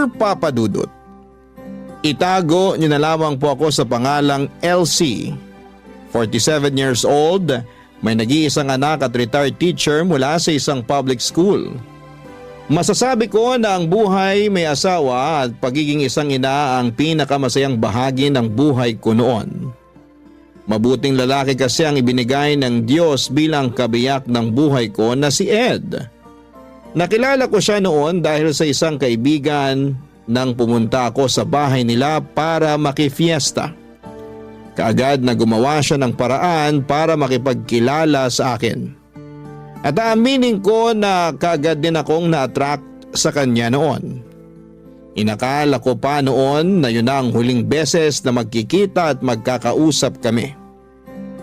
Dear Papa Dudut, itago niyo na lamang po ako sa pangalang LC. 47 years old, may nag-iisang anak at retired teacher mula sa isang public school. Masasabi ko na ang buhay may asawa at pagiging isang ina ang pinakamasayang bahagi ng buhay ko noon. Mabuting lalaki kasi ang ibinigay ng Diyos bilang kabiyak ng buhay ko na si Ed. Nakilala ko siya noon dahil sa isang kaibigan nang pumunta ako sa bahay nila para makifiesta. Kaagad na gumawa siya ng paraan para makipagkilala sa akin. At aaminin ko na kaagad din akong na-attract sa kanya noon. Inakala ko pa noon na yun ang huling beses na magkikita at magkakausap kami.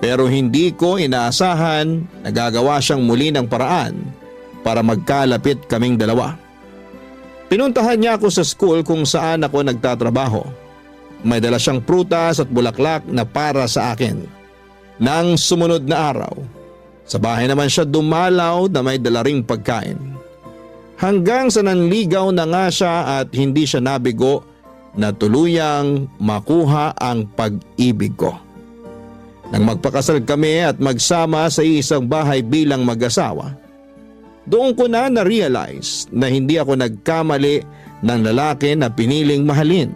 Pero hindi ko inaasahan na gagawa siyang muli ng paraan para magkalapit kaming dalawa. Pinuntahan niya ako sa school kung saan ako nagtatrabaho. May dala siyang prutas at bulaklak na para sa akin. Nang sumunod na araw, sa bahay naman siya dumalaw na may dala ring pagkain. Hanggang sa nanligaw na nga siya at hindi siya nabigo na tuluyang makuha ang pag-ibig ko. Nang magpakasal kami at magsama sa isang bahay bilang mag-asawa, doon ko na na-realize na hindi ako nagkamali ng lalaki na piniling mahalin.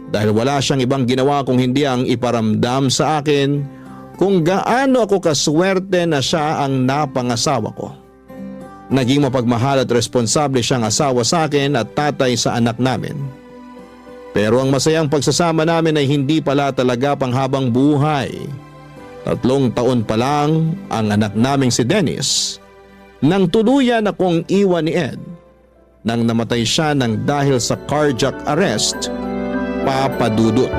Dahil wala siyang ibang ginawa kung hindi ang iparamdam sa akin kung gaano ako kaswerte na siya ang napangasawa ko. Naging mapagmahal at responsable siyang asawa sa akin at tatay sa anak namin. Pero ang masayang pagsasama namin ay hindi pala talaga panghabang buhay. 3 taon pa lang ang anak naming si Dennis nang tuluyan akong iwan ni Ed nang namatay siya ng dahil sa cardiac arrest, Papa Dudut.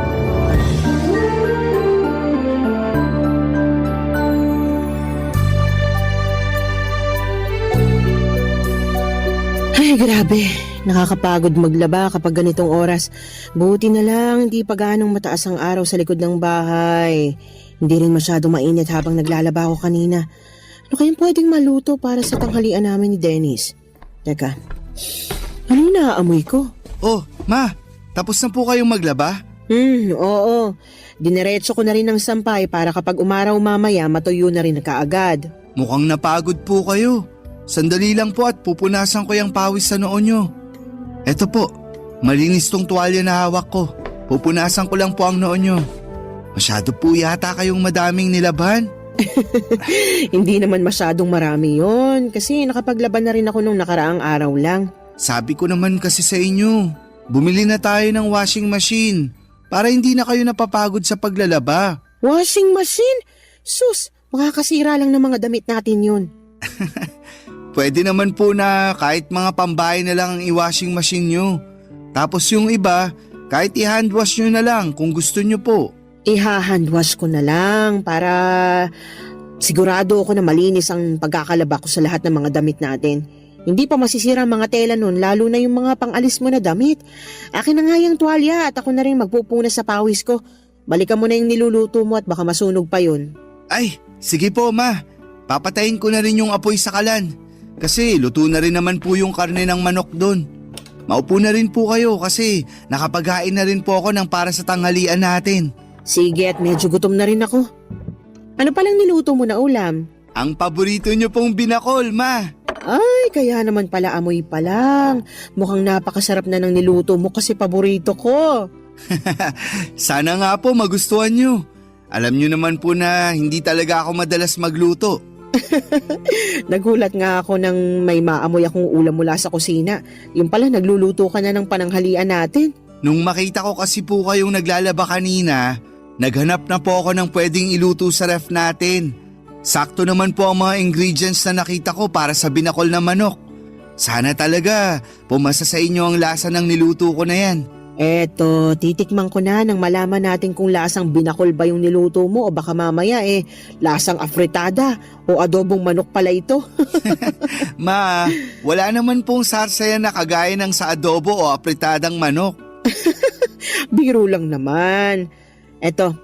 Ay, grabe. Nakakapagod maglaba kapag ganitong oras. Buti na lang hindi pa gaanong mataas ang araw sa likod ng bahay. Hindi rin masyadong mainit habang naglalaba ako kanina. Ano kayang pwedeng maluto para sa tanghalian namin ni Dennis? Teka, ano yung naaamoy ko? Oh, Ma, tapos na po kayong maglaba? Oo. Dineretso ko na rin ng sampay para kapag umaraw mamaya matuyo na rin kaagad. Mukhang napagod po kayo. Sandali lang po at pupunasan ko yung pawis sa noo nyo. Eto po, malinis tong tuwalya na hawak ko. Pupunasan ko lang po ang noo nyo. Masyado po yata kayong madaming nilaban. Hindi naman masyadong marami yon kasi nakapaglaban na rin ako nung nakaraang araw lang. Sabi ko naman kasi sa inyo, bumili na tayo ng washing machine para hindi na kayo napapagod sa paglalaba. Washing machine? Sus, makakasira lang ng mga damit natin yun. Pwede naman po na kahit mga pambahay na lang ang i-washing machine nyo. Tapos yung iba, kahit i-handwash nyo na lang kung gusto nyo po. Iha-handwash ko na lang para sigurado ako na malinis ang pagkakalaba ko sa lahat ng mga damit natin. Hindi pa masisira ang mga tela nun, lalo na yung mga pangalis mo na damit. Akin na nga yung tuwalya at ako na rin magpupunas sa pawis ko. Balikan mo na yung niluluto mo at baka masunog pa yun. Ay, sige po Ma. Papatayin ko na rin yung apoy sa kalan. Kasi luto na rin naman po yung karne ng manok doon. Maupo na rin po kayo kasi nakapaghain na rin po ako ng para sa tanghalian natin. Sige, at medyo gutom na rin ako. Ano palang niluto mo na ulam? Ang paborito nyo pong binakol, Ma. Ay, kaya naman pala amoy pa lang. Mukhang napakasarap na ng niluto mo kasi paborito ko. Sana nga po magustuhan nyo. Alam nyo naman po na hindi talaga ako madalas magluto. Nagulat nga ako nang may maamoy akong ulam mula sa kusina. Yung pala nagluluto ka na ng pananghalian natin. Nung makita ko kasi po kayong naglalaba kanina, naghanap na po ako ng pwedeng iluto sa ref natin. Sakto naman po ang mga ingredients na nakita ko para sa binakol na manok. Sana talaga pumasa sa inyo ang lasa ng niluto ko na yan. Eto, titikman ko na nang malaman natin kung lasang binakol ba yung niluto mo o baka mamaya lasang afritada o adobong manok pala ito. Ma, wala naman pong sarsayan na kagaya ng sa adobo o apritadang manok. Biro lang naman. Eto,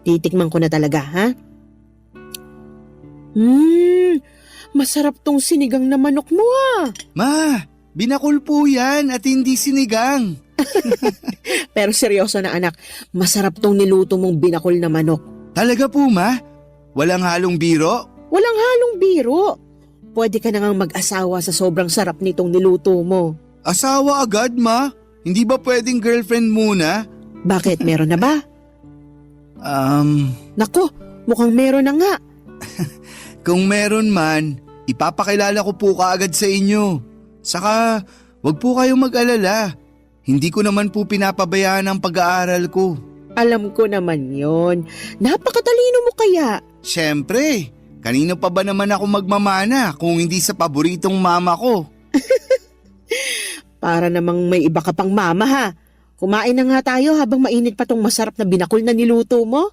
titikman ko na talaga, ha? Masarap tong sinigang na manok mo, ah. Ma, Binakol po yan at hindi sinigang. Pero seryoso na anak, masarap tong niluto mong binakol na manok. Talaga po, Ma? Walang halong biro? Walang halong biro. Pwede ka na ngang mag-asawa sa sobrang sarap nitong niluto mo. Asawa agad, Ma? Hindi ba pwedeng girlfriend muna? Bakit, meron na ba? Nako, mukhang meron na nga. Kung meron man, ipapakilala ko po kaagad sa inyo. Saka, wag po kayong mag-alala. Hindi ko naman po pinapabayaan ang pag-aaral ko. Alam ko naman yon. Napakatalino mo kaya. Siyempre, kanino pa ba naman ako magmamana kung hindi sa paboritong mama ko? Para namang may iba ka pang mama ha. Kumain na nga tayo habang mainit pa tong masarap na binakol na niluto mo.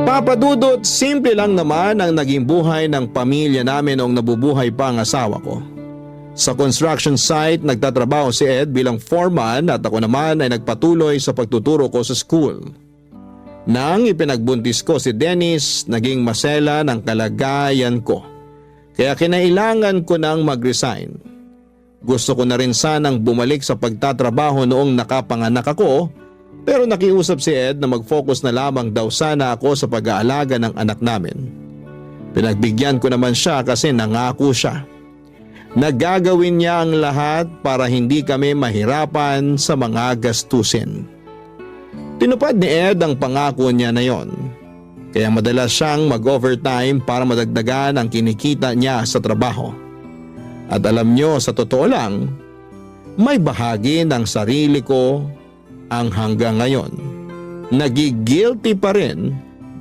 Papa Dudut, simple lang naman ang naging buhay ng pamilya namin noong nabubuhay pa ang asawa ko. Sa construction site, nagtatrabaho si Ed bilang foreman at ako naman ay nagpatuloy sa pagtuturo ko sa school. Nang ipinagbuntis ko si Dennis, naging masela ng kalagayan ko. Kaya kinailangan ko nang mag-resign. Gusto ko na rin sanang bumalik sa pagtatrabaho noong nakapanganak ako, pero nakiusap si Ed na mag-focus na lamang daw sana ako sa pag-aalaga ng anak namin. Pinagbigyan ko naman siya kasi nangako siya. Nagagawin niya ang lahat para hindi kami mahirapan sa mga gastusin. Tinupad ni Ed ang pangako niya na yon. Kaya madalas siyang mag-overtime para madagdagan ang kinikita niya sa trabaho. At alam niyo, sa totoo lang, may bahagi ng sarili ko ang hanggang ngayon nagigilty pa rin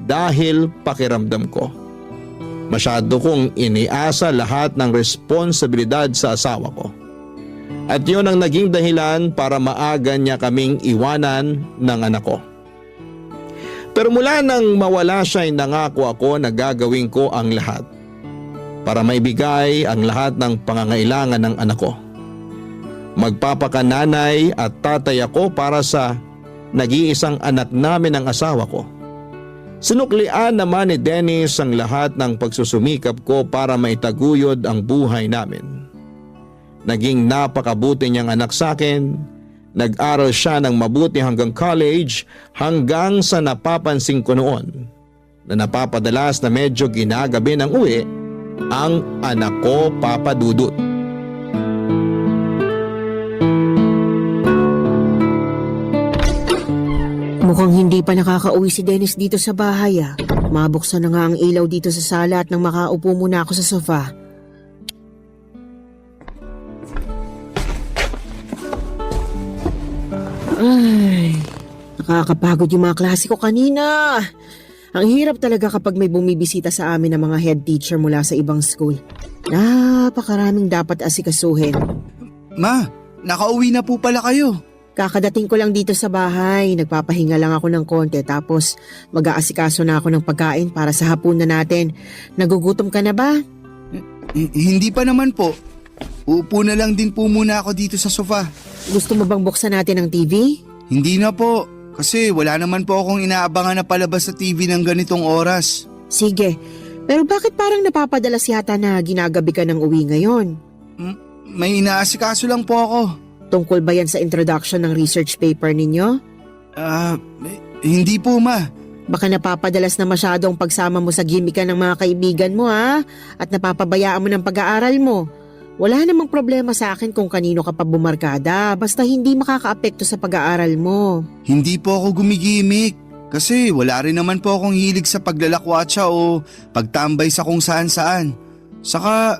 dahil pakiramdam ko. Masyado kong iniasa lahat ng responsibilidad sa asawa ko. At yun ang naging dahilan para maaga niya kaming iwanan ng anak ko. Pero mula nang mawala siya ay nangako ako na gagawin ko ang lahat para maibigay ang lahat ng pangangailangan ng anak ko. Magpapakananay at tatay ako para sa nag-iisang anak namin ng asawa ko. Sinuklian naman ni Dennis ang lahat ng pagsusumikap ko para maitaguyod ang buhay namin. Naging napakabuti niyang anak sa akin. Nag-aral siya ng mabuti hanggang college hanggang sa napapansin ko noon na napapadalas na medyo ginagabi ng uwi ang anak ko, Papa Dudut. Mukhang hindi pa nakakauwi si Dennis dito sa bahay ah. Mabuksan na nga ang ilaw dito sa sala at nang makaupo muna ako sa sofa. Ay, nakakapagod yung mga klase ko kanina. Ang hirap talaga kapag may bumibisita sa amin ng mga head teacher mula sa ibang school. Napakaraming dapat asikasuhin. Ma, nakauwi na po pala kayo. Kakadating ko lang dito sa bahay, nagpapahinga lang ako ng konti tapos mag-aasikaso na ako ng pagkain para sa hapunan natin. Nagugutom ka na ba? Hindi pa naman po. Uupo na lang din po muna ako dito sa sofa. Gusto mo bang buksan natin ang TV? Hindi na po, kasi wala naman po akong inaabangan na palabas sa TV ng ganitong oras. Sige, pero bakit parang napapadalas yata na ginagabi ka ng uwi ngayon? May inaasikaso lang po ako. Tungkol ba yan sa introduction ng research paper ninyo? Hindi po, Ma. Baka napapadalas na masyado ang pagsama mo sa gimikan ng mga kaibigan mo ha? At napapabayaan mo ng pag-aaral mo. Wala namang problema sa akin kung kanino ka pa bumarkada, basta hindi makakaapekto sa pag-aaral mo. Hindi po ako gumigimik. Kasi wala rin naman po akong hilig sa paglalakwatsa o pagtambay sa kung saan-saan. Saka,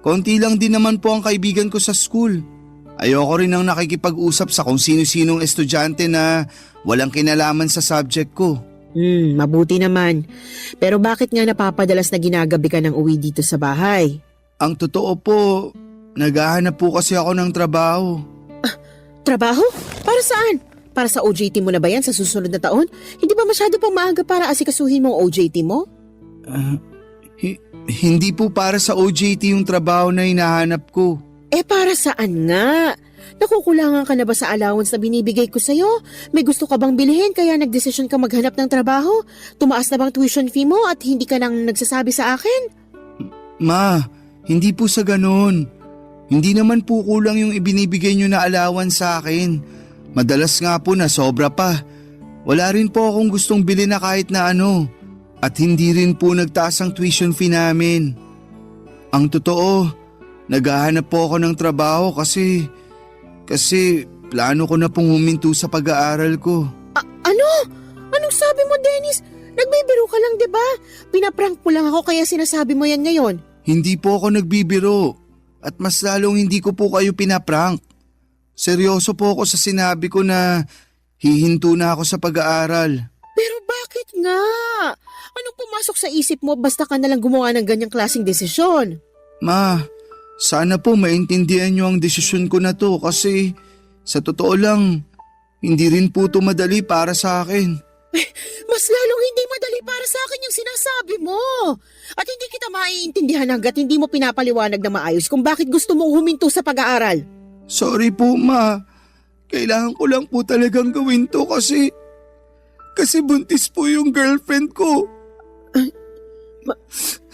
konti lang din naman po ang kaibigan ko sa school. Ayoko rin ang nakikipag-usap sa kung sino-sinong estudyante na walang kinalaman sa subject ko. Mabuti naman. Pero bakit nga napapadalas na ginagabi ka ng uwi dito sa bahay? Ang totoo po, naghahanap po kasi ako ng trabaho. Trabaho? Para saan? Para sa OJT mo na ba yan sa susunod na taon? Hindi ba masyado pang maaga para asikasuhin mo ang OJT mo? Hindi po para sa OJT yung trabaho na hinahanap ko. Para saan nga? Nakukulangan ka na ba sa allowance na binibigay ko sa'yo? May gusto ka bang bilhin kaya nagdesisyon ka maghanap ng trabaho? Tumaas na bang tuition fee mo at hindi ka nang nagsasabi sa akin? Ma, Hindi po sa ganun. Hindi naman po kulang yung ibinibigay nyo na allowance sa akin. Madalas nga po na sobra pa. Wala rin po akong gustong bilhin na kahit na ano. At hindi rin po nagtaas ang tuition fee namin. Ang totoo, naghahanap po ako ng trabaho kasi plano ko na pong huminto sa pag-aaral ko. Ano? Anong sabi mo, Dennis? Nagbibiro ka lang, di ba? Pinaprank mo lang ako kaya sinasabi mo yan ngayon. Hindi po ako nagbibiro. At mas lalong hindi ko po kayo pinaprank. Seryoso po ako sa sinabi ko na hihinto na ako sa pag-aaral. Pero bakit nga? Anong pumasok sa isip mo basta ka nalang gumawa ng ganyang klaseng desisyon? Ma, sana po maintindihan niyo ang desisyon ko na to kasi sa totoo lang, hindi rin po ito madali para sa akin. Mas lalong hindi madali para sa akin yung sinasabi mo. At hindi kita maiintindihan hanggat hindi mo pinapaliwanag na maayos kung bakit gusto mong huminto sa pag-aaral. Sorry po, Ma. Kailangan ko lang po talagang gawin to kasi buntis po yung girlfriend ko.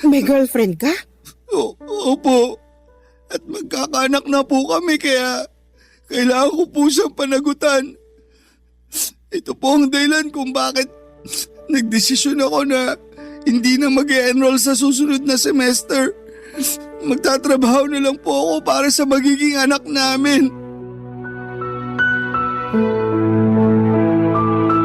May girlfriend ka? Opo. At magkakaanak na po kami kaya kailangan ko po siyang panagutan. Ito po ang dahilan kung bakit nagdesisyon ako na hindi na mag-e-enroll sa susunod na semester. Magtatrabaho na lang po ako para sa magiging anak namin.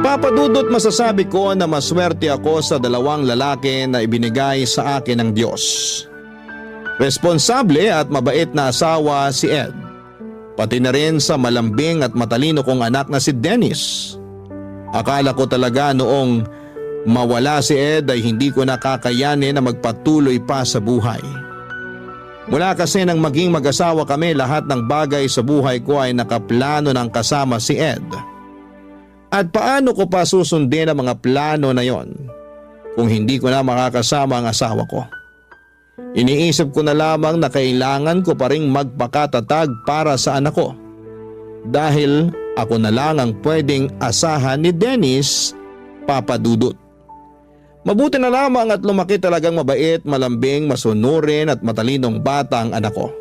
Papa Dudut, masasabi ko na maswerte ako sa dalawang lalaki na ibinigay sa akin ng Diyos. Responsable at mabait na asawa si Ed. Pati na rin sa malambing at matalino kong anak na si Dennis. Akala ko talaga noong mawala si Ed ay hindi ko nakakayanin na magpatuloy pa sa buhay. Mula kasi nang maging mag-asawa kami, lahat ng bagay sa buhay ko ay nakaplano ng kasama si Ed. At paano ko pa susundin ang mga plano na yon kung hindi ko na makakasama ang asawa ko? Iniisip ko na lamang na kailangan ko pa ring magpakatatag para sa anak ko. Dahil ako na lang ang pwedeng asahan ni Dennis, Papa Dudut. Mabuti na lamang at lumaki talagang mabait, malambing, masunurin at matalinong bata ang anak ko.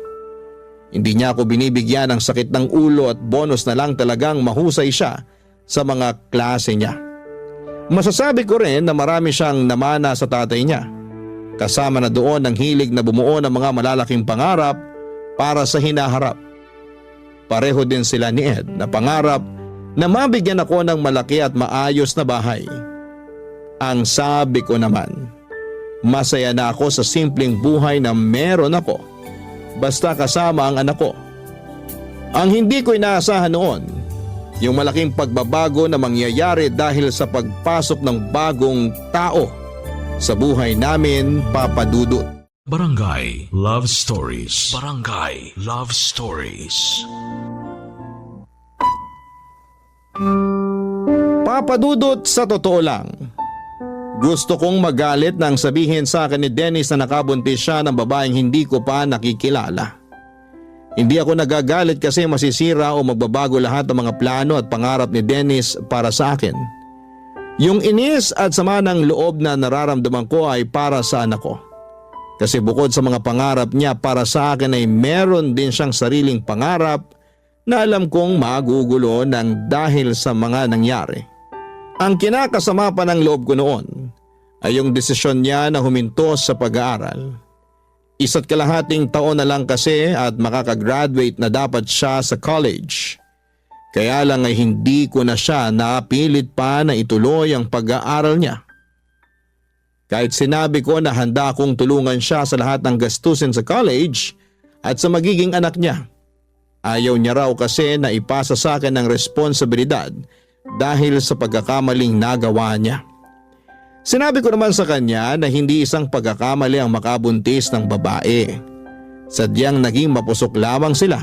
Hindi niya ako binibigyan ng sakit ng ulo at bonus na lang talagang mahusay siya sa mga klase niya. Masasabi ko rin na marami siyang namana sa tatay niya. Kasama na doon ang hilig na bumuo ng mga malalaking pangarap para sa hinaharap. Pareho din sila ni Ed na pangarap na mabigyan ako ng malaki at maayos na bahay. Ang sabi ko naman, masaya na ako sa simpleng buhay na meron ako basta kasama ang anak ko. Ang hindi ko inaasahan noon, yung malaking pagbabago na mangyayari dahil sa pagpasok ng bagong tao sa buhay namin, Papa Dudut. Barangay Love Stories. Barangay Love Stories. Papa Dudut, sa totoo lang, gusto kong magalit nang sabihin sa akin ni Dennis na nakabuntis siya ng babaeng hindi ko pa nakikilala. Hindi ako nagagalit kasi masisira o magbabago lahat ng mga plano at pangarap ni Dennis para sa akin. Yung inis at sama ng loob na nararamdaman ko ay para sa anak ko. Kasi bukod sa mga pangarap niya para sa akin ay meron din siyang sariling pangarap na alam kong magugulo ng dahil sa mga nangyari. Ang kinakasama pa ng loob ko noon ay yung desisyon niya na huminto sa pag-aaral. 1.5 taon na lang kasi at makakagraduate na dapat siya sa college. Kaya lang ay hindi ko na siya napilit pa na ituloy ang pag-aaral niya. Kahit sinabi ko na handa akong tulungan siya sa lahat ng gastusin sa college at sa magiging anak niya. Ayaw niya raw kasi na ipasa sa akin ang responsibilidad dahil sa pagkakamaling nagawa niya. Sinabi ko naman sa kanya na hindi isang pagkakamali ang makabuntis ng babae. Sadyang naging mapusok lamang sila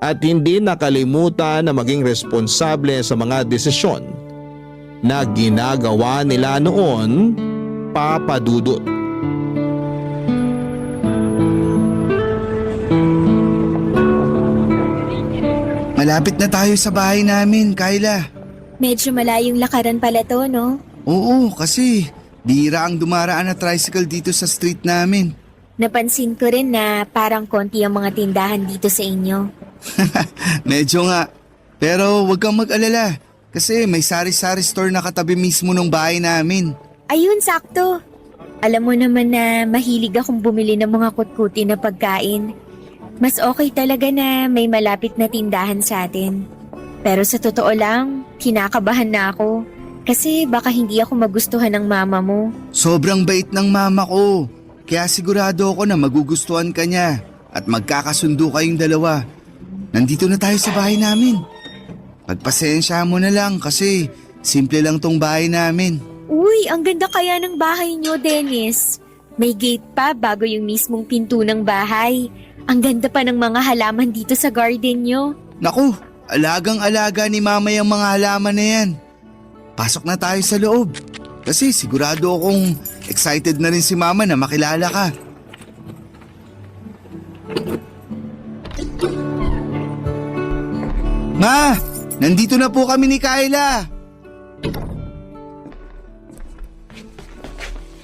at hindi nakalimutan na maging responsable sa mga desisyon na ginagawa nila noon, Papa Dudut. Malapit na tayo sa bahay namin, Kyla. Medyo malayong lakaran pala to, no? Oo, kasi bihira ang dumaraan na tricycle dito sa street namin. Napansin ko rin na parang konti ang mga tindahan dito sa inyo. Medyo nga. Pero wag kang mag-alala. Kasi may sari-sari store na katabi mismo ng bahay namin. Ayun, sakto. Alam mo naman na mahilig akong bumili ng mga kutkuti na pagkain. Mas okay talaga na may malapit na tindahan sa atin. Pero sa totoo lang, kinakabahan na ako. Kasi baka hindi ako magustuhan ng mama mo. Sobrang bait ng mama ko. Kaya sigurado ako na magugustuhan ka niya. At magkakasundo kayong dalawa. Nandito na tayo sa bahay namin. Pagpasensya mo na lang kasi simple lang tong bahay namin. Uy, ang ganda kaya ng bahay niyo, Dennis. May gate pa bago yung mismong pinto ng bahay. Ang ganda pa ng mga halaman dito sa garden niyo. Naku, alagang-alaga ni mama yung mga halaman na yan. Pasok na tayo sa loob. Kasi sigurado akong excited na rin si mama na makilala ka. Ma, nandito na po kami ni Kyla.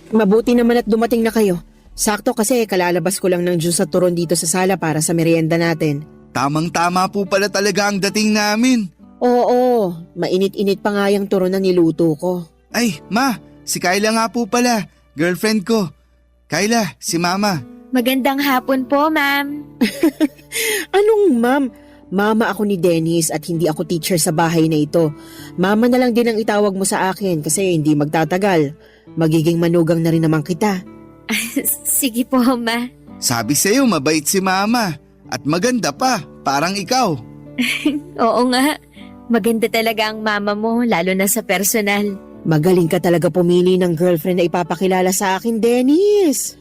Mabuti naman at dumating na kayo. Sakto kasi kalalabas ko lang ng juice at turon dito sa sala para sa merienda natin. Tamang-tama po pala talaga ang dating namin. Oo, mainit-init pa nga yung turon na niluto ko. Ay, ma, si Kyla nga po pala, girlfriend ko. Kyla, si mama. Magandang hapon po, ma'am. Anong ma'am? Mama ako ni Dennis at hindi ako teacher sa bahay na ito. Mama na lang din ang itawag mo sa akin kasi hindi magtatagal. Magiging manugang na rin naman kita. Sige po, ma. Sabi sa'yo mabait si mama at maganda pa, parang ikaw. Oo nga. Maganda talaga ang mama mo, lalo na sa personal. Magaling ka talaga pumili ng girlfriend na ipapakilala sa akin, Dennis.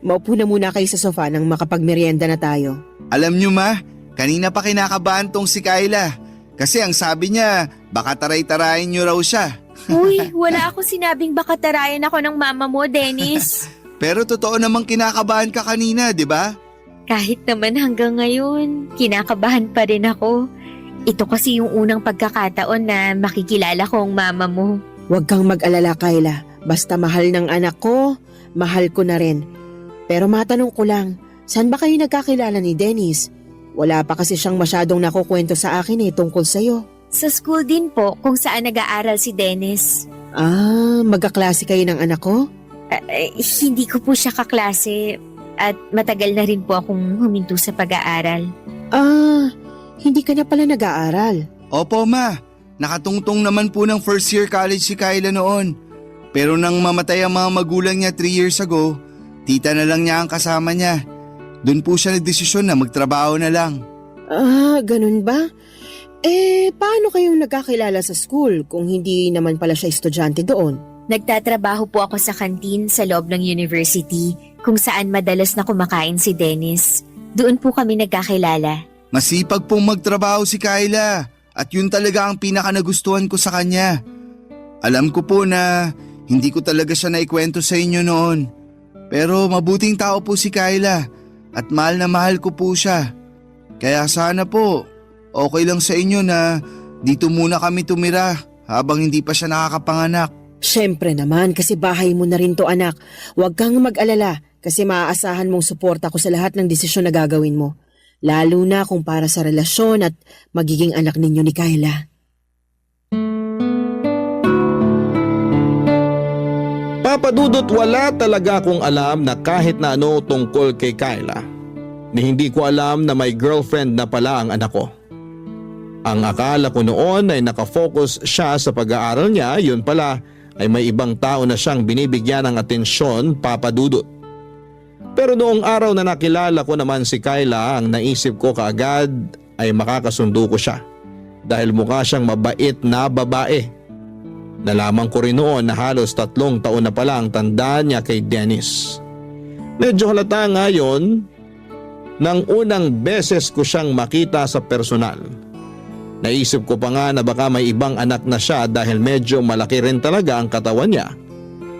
Maupo na muna kayo sa sofa nang makapagmerienda na tayo. Alam nyo ma, kanina pa kinakabahan tong si Kyla. Kasi ang sabi niya, baka taray-tarayin nyo raw siya. Uy, wala ako sinabing baka tarayan ako ng mama mo, Dennis. Pero totoo namang kinakabahan ka kanina, di ba? Kahit naman hanggang ngayon, kinakabahan pa rin ako. Ito kasi yung unang pagkakataon na makikilala ko ang mama mo. Huwag kang mag-alala, Kyla. Basta mahal ng anak ko, mahal ko na rin. Pero matanong ko lang, saan ba kayo nagkakilala ni Dennis? Wala pa kasi siyang masyadong nakukwento sa akin tungkol sa'yo. Sa school din po kung saan nag-aaral si Dennis. Magkaklase kayo ng anak ko? Hindi ko po siya kaklase at matagal na rin po akong huminto sa pag-aaral. Hindi ka na pala nag-aaral. Opo ma, nakatungtong naman po ng first year college si Kyla noon. Pero nang mamatay ang mga magulang niya 3 years ago, tita na lang niya ang kasama niya. Doon po siya nagdesisyon na magtrabaho na lang. Ganun ba? Paano kayong nagkakilala sa school kung hindi naman pala siya estudyante doon? Nagtatrabaho po ako sa kantin sa loob ng university kung saan madalas na kumakain si Dennis. Doon po kami nagkakilala. Masipag pong magtrabaho si Kyla at yun talaga ang pinaka nagustuhan ko sa kanya. Alam ko po na hindi ko talaga siya naikwento sa inyo noon. Pero mabuting tao po si Kyla at mahal na mahal ko po siya. Kaya sana po, okay lang sa inyo na dito muna kami tumira habang hindi pa siya nakakapanganak. Siyempre naman kasi bahay mo na rin to, anak. Huwag kang mag-alala kasi maaasahan mong suporta ko sa lahat ng desisyon na gagawin mo. Lalo na kung para sa relasyon at magiging anak ninyo ni Kyla. Papadudot, wala talaga akong alam na kahit na ano tungkol kay Kyla. Ni hindi ko alam na may girlfriend na pala ang anak ko. Ang akala ko noon ay nakafocus siya sa pag-aaral niya, yun pala ay may ibang tao na siyang binibigyan ng atensyon, papadudot. Pero noong araw na nakilala ko naman si Kyla, ang naisip ko kaagad ay makakasundo ko siya dahil mukha siyang mabait na babae. Nalaman ko rin noon na halos 3 taon na pala ang tanda niya kay Dennis. Medyo halata nga yun nang unang beses ko siyang makita sa personal. Naisip ko pa nga na baka may ibang anak na siya dahil medyo malaki rin talaga ang katawan niya.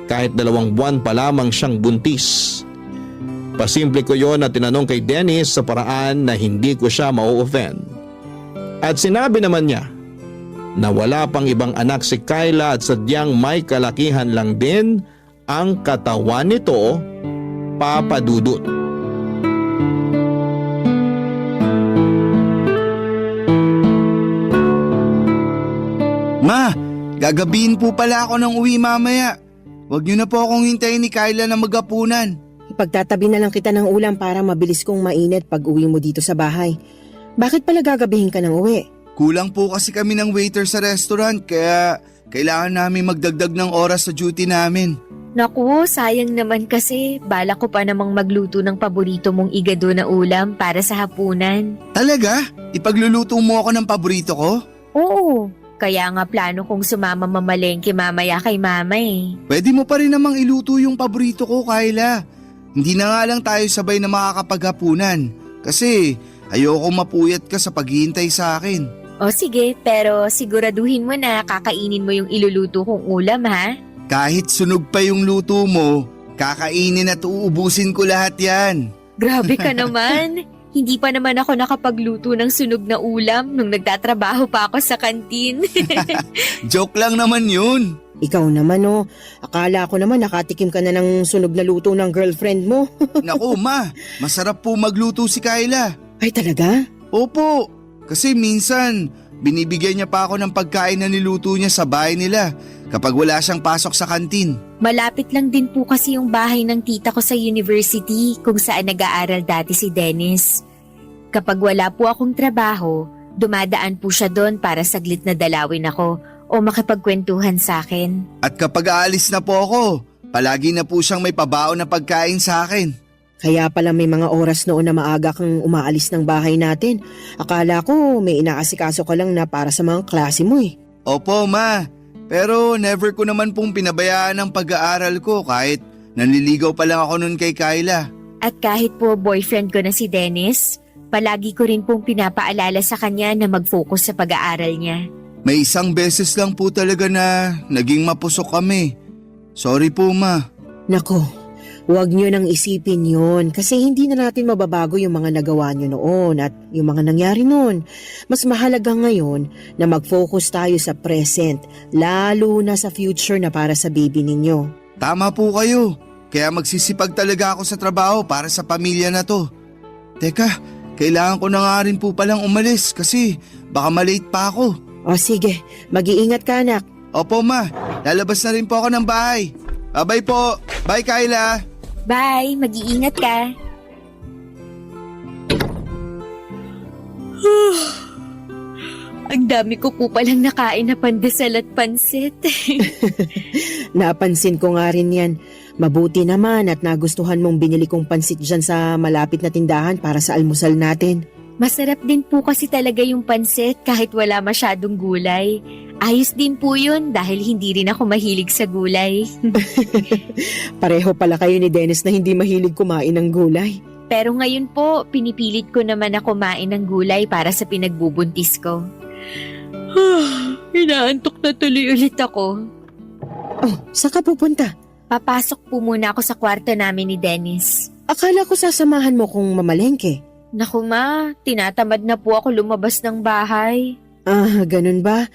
Kahit 2 buwan pa lamang siyang buntis. Pasimple ko yon at tinanong kay Dennis sa paraan na hindi ko siya ma-offend. At sinabi naman niya na wala pang ibang anak si Kyla at sadyang may kalakihan lang din ang katawan nito Papa Dudut. Ma, gagabihin po pala ako ng uwi mamaya. Huwag niyo na po akong hintayin ni Kyla na magapunan. Ipagtatabi na lang kita ng ulam para mabilis kong mainit pag uwi mo dito sa bahay. Bakit pala gagabihin ka ng uwi? Kulang po kasi kami ng waiter sa restaurant kaya kailangan namin magdagdag ng oras sa duty namin. Naku, sayang naman kasi bala ko pa namang magluto ng paborito mong igado na ulam para sa hapunan. Talaga? Ipagluluto mo ako ng paborito ko? Oo, kaya nga plano kong sumama mamalengke mamaya kay mama eh. Pwede mo pa rin namang iluto yung paborito ko, Kyla. Hindi na nga lang tayo sabay na makakapaghapunan kasi ayoko mapuyat ka sa paghihintay sa akin. O sige, pero siguraduhin mo na kakainin mo yung iluluto kong ulam ha? Kahit sunog pa yung luto mo, kakainin at uubusin ko lahat yan. Grabe ka naman. Hindi pa naman ako nakapagluto ng sunog na ulam nung nagtatrabaho pa ako sa kantin. Joke lang naman yun. Ikaw naman oh, akala ko naman nakatikim ka na ng sunog na luto ng girlfriend mo. Naku ma, masarap po magluto si Kyla. Ay talaga? Opo, kasi minsan binibigyan niya pa ako ng pagkain na niluto niya sa bahay nila kapag wala siyang pasok sa kantin. Malapit lang din po kasi yung bahay ng tita ko sa university kung saan nag-aaral dati si Dennis. Kapag wala po akong trabaho, dumadaan po siya doon para saglit na dalawin ako o makipagkwentuhan sa akin. At kapag aalis na po ako, palagi na po siyang may pabaon na pagkain sa akin. Kaya pala may mga oras noon na maaga kang umaalis ng bahay natin. Akala ko may inaasikaso ka lang na para sa mga klase mo eh. Opo ma, pero never ko naman pong pinabayaan ang pag-aaral ko kahit nanliligaw pa lang ako nun kay Kyla. At kahit po boyfriend ko na si Dennis, palagi ko rin pong pinapaalala sa kanya na mag-focus sa pag-aaral niya. May isang beses lang po talaga na naging mapusok kami. Sorry po ma. Nako, huwag nyo nang isipin yon kasi hindi na natin mababago yung mga nagawa nyo noon at yung mga nangyari noon. Mas mahalaga ngayon na mag-focus tayo sa present, lalo na sa future na para sa baby ninyo. Tama po kayo. Kaya magsisipag talaga ako sa trabaho para sa pamilya na to. Teka, kailangan ko na nga rin po palang umalis kasi baka malate pa ako. O sige, mag-iingat ka anak. Opo ma, lalabas na rin po ako ng bahay. Bye po. Bye Kyla. Bye, mag-iingat ka. Ang dami ko po palang nakain na pandesal at pansit. Napansin ko nga rin yan. Mabuti naman at nagustuhan mong binili kong pansit dyan sa malapit na tindahan para sa almusal natin. Masarap din po kasi talaga yung pansit kahit wala masyadong gulay. Ayos din po yun dahil hindi rin ako mahilig sa gulay. Pareho pala kayo ni Dennis na hindi mahilig kumain ng gulay. Pero ngayon po, pinipilit ko naman na kumain ng gulay para sa pinagbubuntis ko. Inaantok na tuloy ulit ako. Oh, saan ka pupunta? Papasok po muna ako sa kwarto namin ni Dennis. Akala ko sasamahan mo kung mamalengke. Naku ma, tinatamad na po ako lumabas ng bahay. Ah, ganun ba?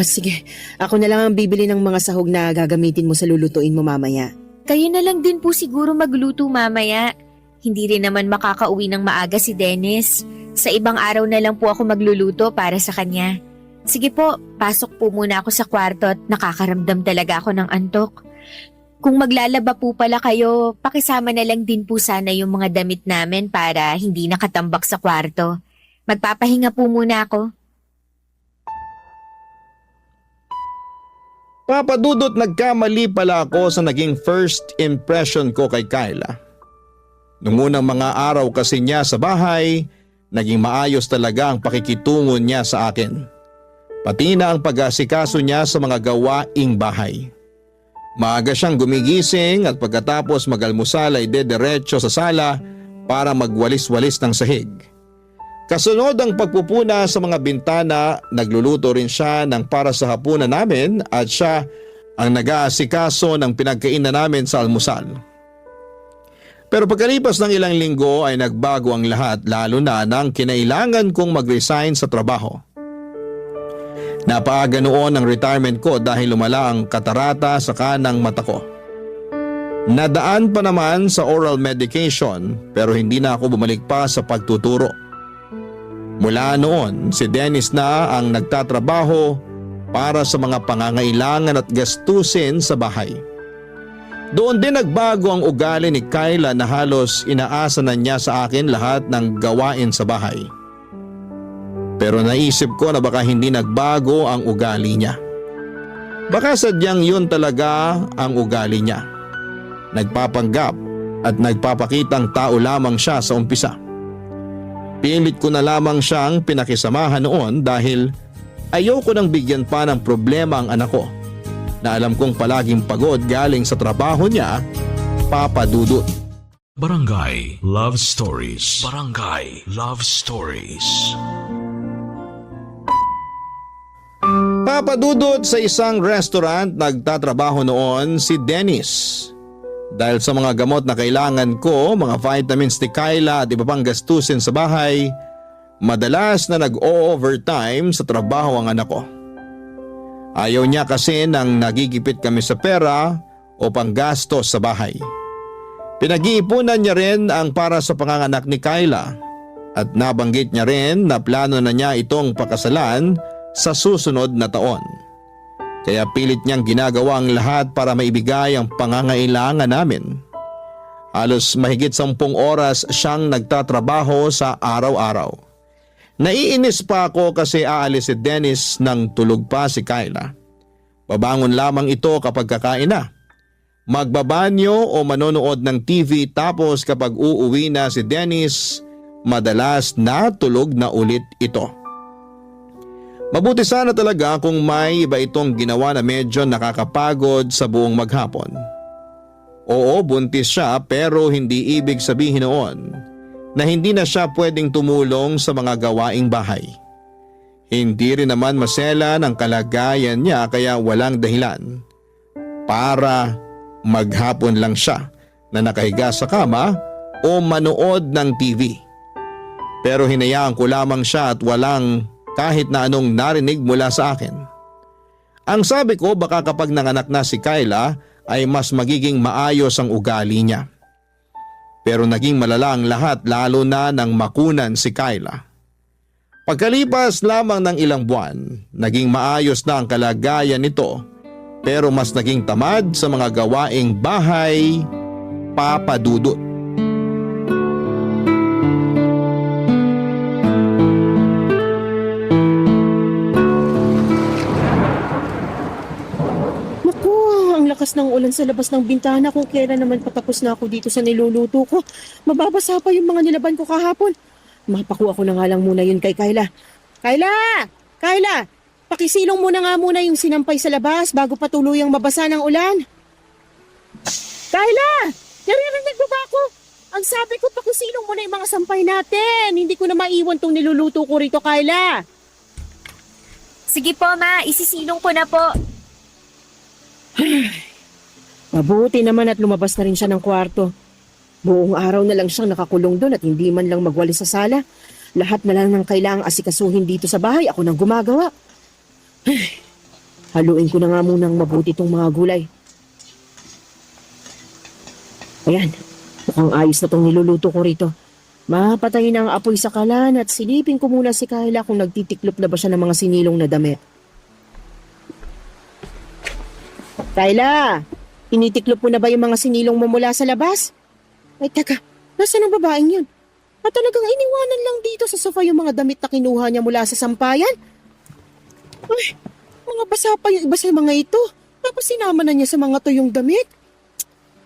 Sige, ako na lang ang bibili ng mga sahog na gagamitin mo sa lulutuin mo mamaya. Kayo na lang din po siguro magluto mamaya. Hindi rin naman makakauwi ng maaga si Dennis. Sa ibang araw na lang po ako magluluto para sa kanya. Sige po, pasok po muna ako sa kwarto at nakakaramdam talaga ako ng antok. Kung maglalaba po pala kayo, pakisama na lang din po sana yung mga damit namin para hindi nakatambak sa kwarto. Magpapahinga po muna ako. Papa Dudut, nagkamali pala ako sa naging first impression ko kay Kyla. Nung unang mga araw kasi niya sa bahay, naging maayos talaga ang pakikitungo niya sa akin. Pati na ang pag-asikaso niya sa mga gawaing bahay. Maaga siyang gumigising at pagkatapos mag-almusal ay dediretso sa sala para magwalis-walis ng sahig. Kasunod ang pagpupuna sa mga bintana, nagluluto rin siya ng para sa hapunan namin at siya ang nag-aasikaso ng pinagkainan namin sa almusal. Pero pagkalipas ng ilang linggo ay nagbago ang lahat, lalo na nang kinailangan kong mag-resign sa trabaho. Napaaga noon ang retirement ko dahil lumala ang katarata sa kanang mata ko. Nadaan pa naman sa oral medication pero hindi na ako bumalik pa sa pagtuturo. Mula noon, si Dennis na ang nagtatrabaho para sa mga pangangailangan at gastusin sa bahay. Doon din nagbago ang ugali ni Kyla na halos inaasa na niya sa akin lahat ng gawain sa bahay. Pero naisip ko na baka hindi nagbago ang ugali niya. Baka sadyang yun talaga ang ugali niya. Nagpapanggap at nagpapakitang tao lamang siya sa umpisa. Pilit ko na lamang siyang pinakisamahan noon dahil ayoko nang bigyan pa ng problema ang anak ko na alam kong palaging pagod galing sa trabaho niya, Papa Dudut. Barangay Love Stories. Barangay Love Stories. Papa Dudut, sa isang restaurant nagtatrabaho noon si Dennis. Dahil sa mga gamot na kailangan ko, mga vitamins ni Kyla at iba pang gastusin sa bahay, madalas na nag-o-overtime sa trabaho ang anak ko. Ayaw niya kasi nang nagigipit kami sa pera o panggastos sa bahay. Pinag-iipunan niya rin ang para sa panganganak ni Kyla at nabanggit niya rin na plano na niya itong pakasalan sa susunod na taon. Kaya pilit niyang ginagawa ang lahat para maibigay ang pangangailangan namin. Halos mahigit 10 oras siyang nagtatrabaho sa araw-araw. Naiinis pa ako kasi aalis si Dennis nang tulog pa si Kyla. Babangon lamang ito kapag kakain na. Magbabanyo o manonood ng TV tapos kapag uuwi na si Dennis, madalas natulog na ulit ito. Mabuti sana talaga kung may iba itong ginawa na medyo nakakapagod sa buong maghapon. Oo, buntis siya pero hindi ibig sabihin noon na hindi na siya pwedeng tumulong sa mga gawaing bahay. Hindi rin naman masela ng kalagayan niya kaya walang dahilan para maghapon lang siya na nakahiga sa kama o manood ng TV. Pero hinayaan ko lamang siya at walang kahit na anong narinig mula sa akin. Ang sabi ko baka kapag nanganak na si Kyla ay mas magiging maayos ang ugali niya. Pero naging malala ang lahat lalo na nang makunan si Kyla. Pagkalipas lamang ng ilang buwan, naging maayos na ang kalagayan nito pero mas naging tamad sa mga gawaing bahay, Papa Dudut. Lakas ng ulan sa labas ng bintana kung kailan naman patapos na ako dito sa niluluto ko. Mababasa pa yung mga nilaban ko kahapon. Mapakuha ko na nga lang muna yun kay Kyla. Kyla! Kyla! Pakisilong muna nga muna yung sinampay sa labas bago pa tuluyang mabasa ng ulan. Kyla! Naririnig mo ba ako? Ang sabi ko pakisilong muna yung mga sampay natin. Hindi ko na maiwan tong niluluto ko rito, Kyla. Sige po, ma. Isisilong ko na po. Mabuti naman at lumabas na rin siya ng kwarto. Buong araw na lang siyang nakakulong doon at hindi man lang magwalis sa sala. Lahat na lang ng kailangang asikasuhin dito sa bahay, ako nang gumagawa. Haluin ko na nga munang mabuti itong mga gulay. Ayan, mukhang ayos na itong niluluto ko rito. Mapatayin na ang apoy sa kalan at silipin ko muna si Kyla kung nagtitiklop na ba siya ng mga sinilong na damit. Kyla, tinitiklop mo na ba yung mga sinilong mo mula sa labas? Ay, teka, nasaan ang babaeng yun? At talagang iniwanan lang dito sa sofa yung mga damit na kinuha niya mula sa sampayan? Ay, mga basa pa yung iba sa mga ito. Tapos sinama na niya sa mga tuyong damit.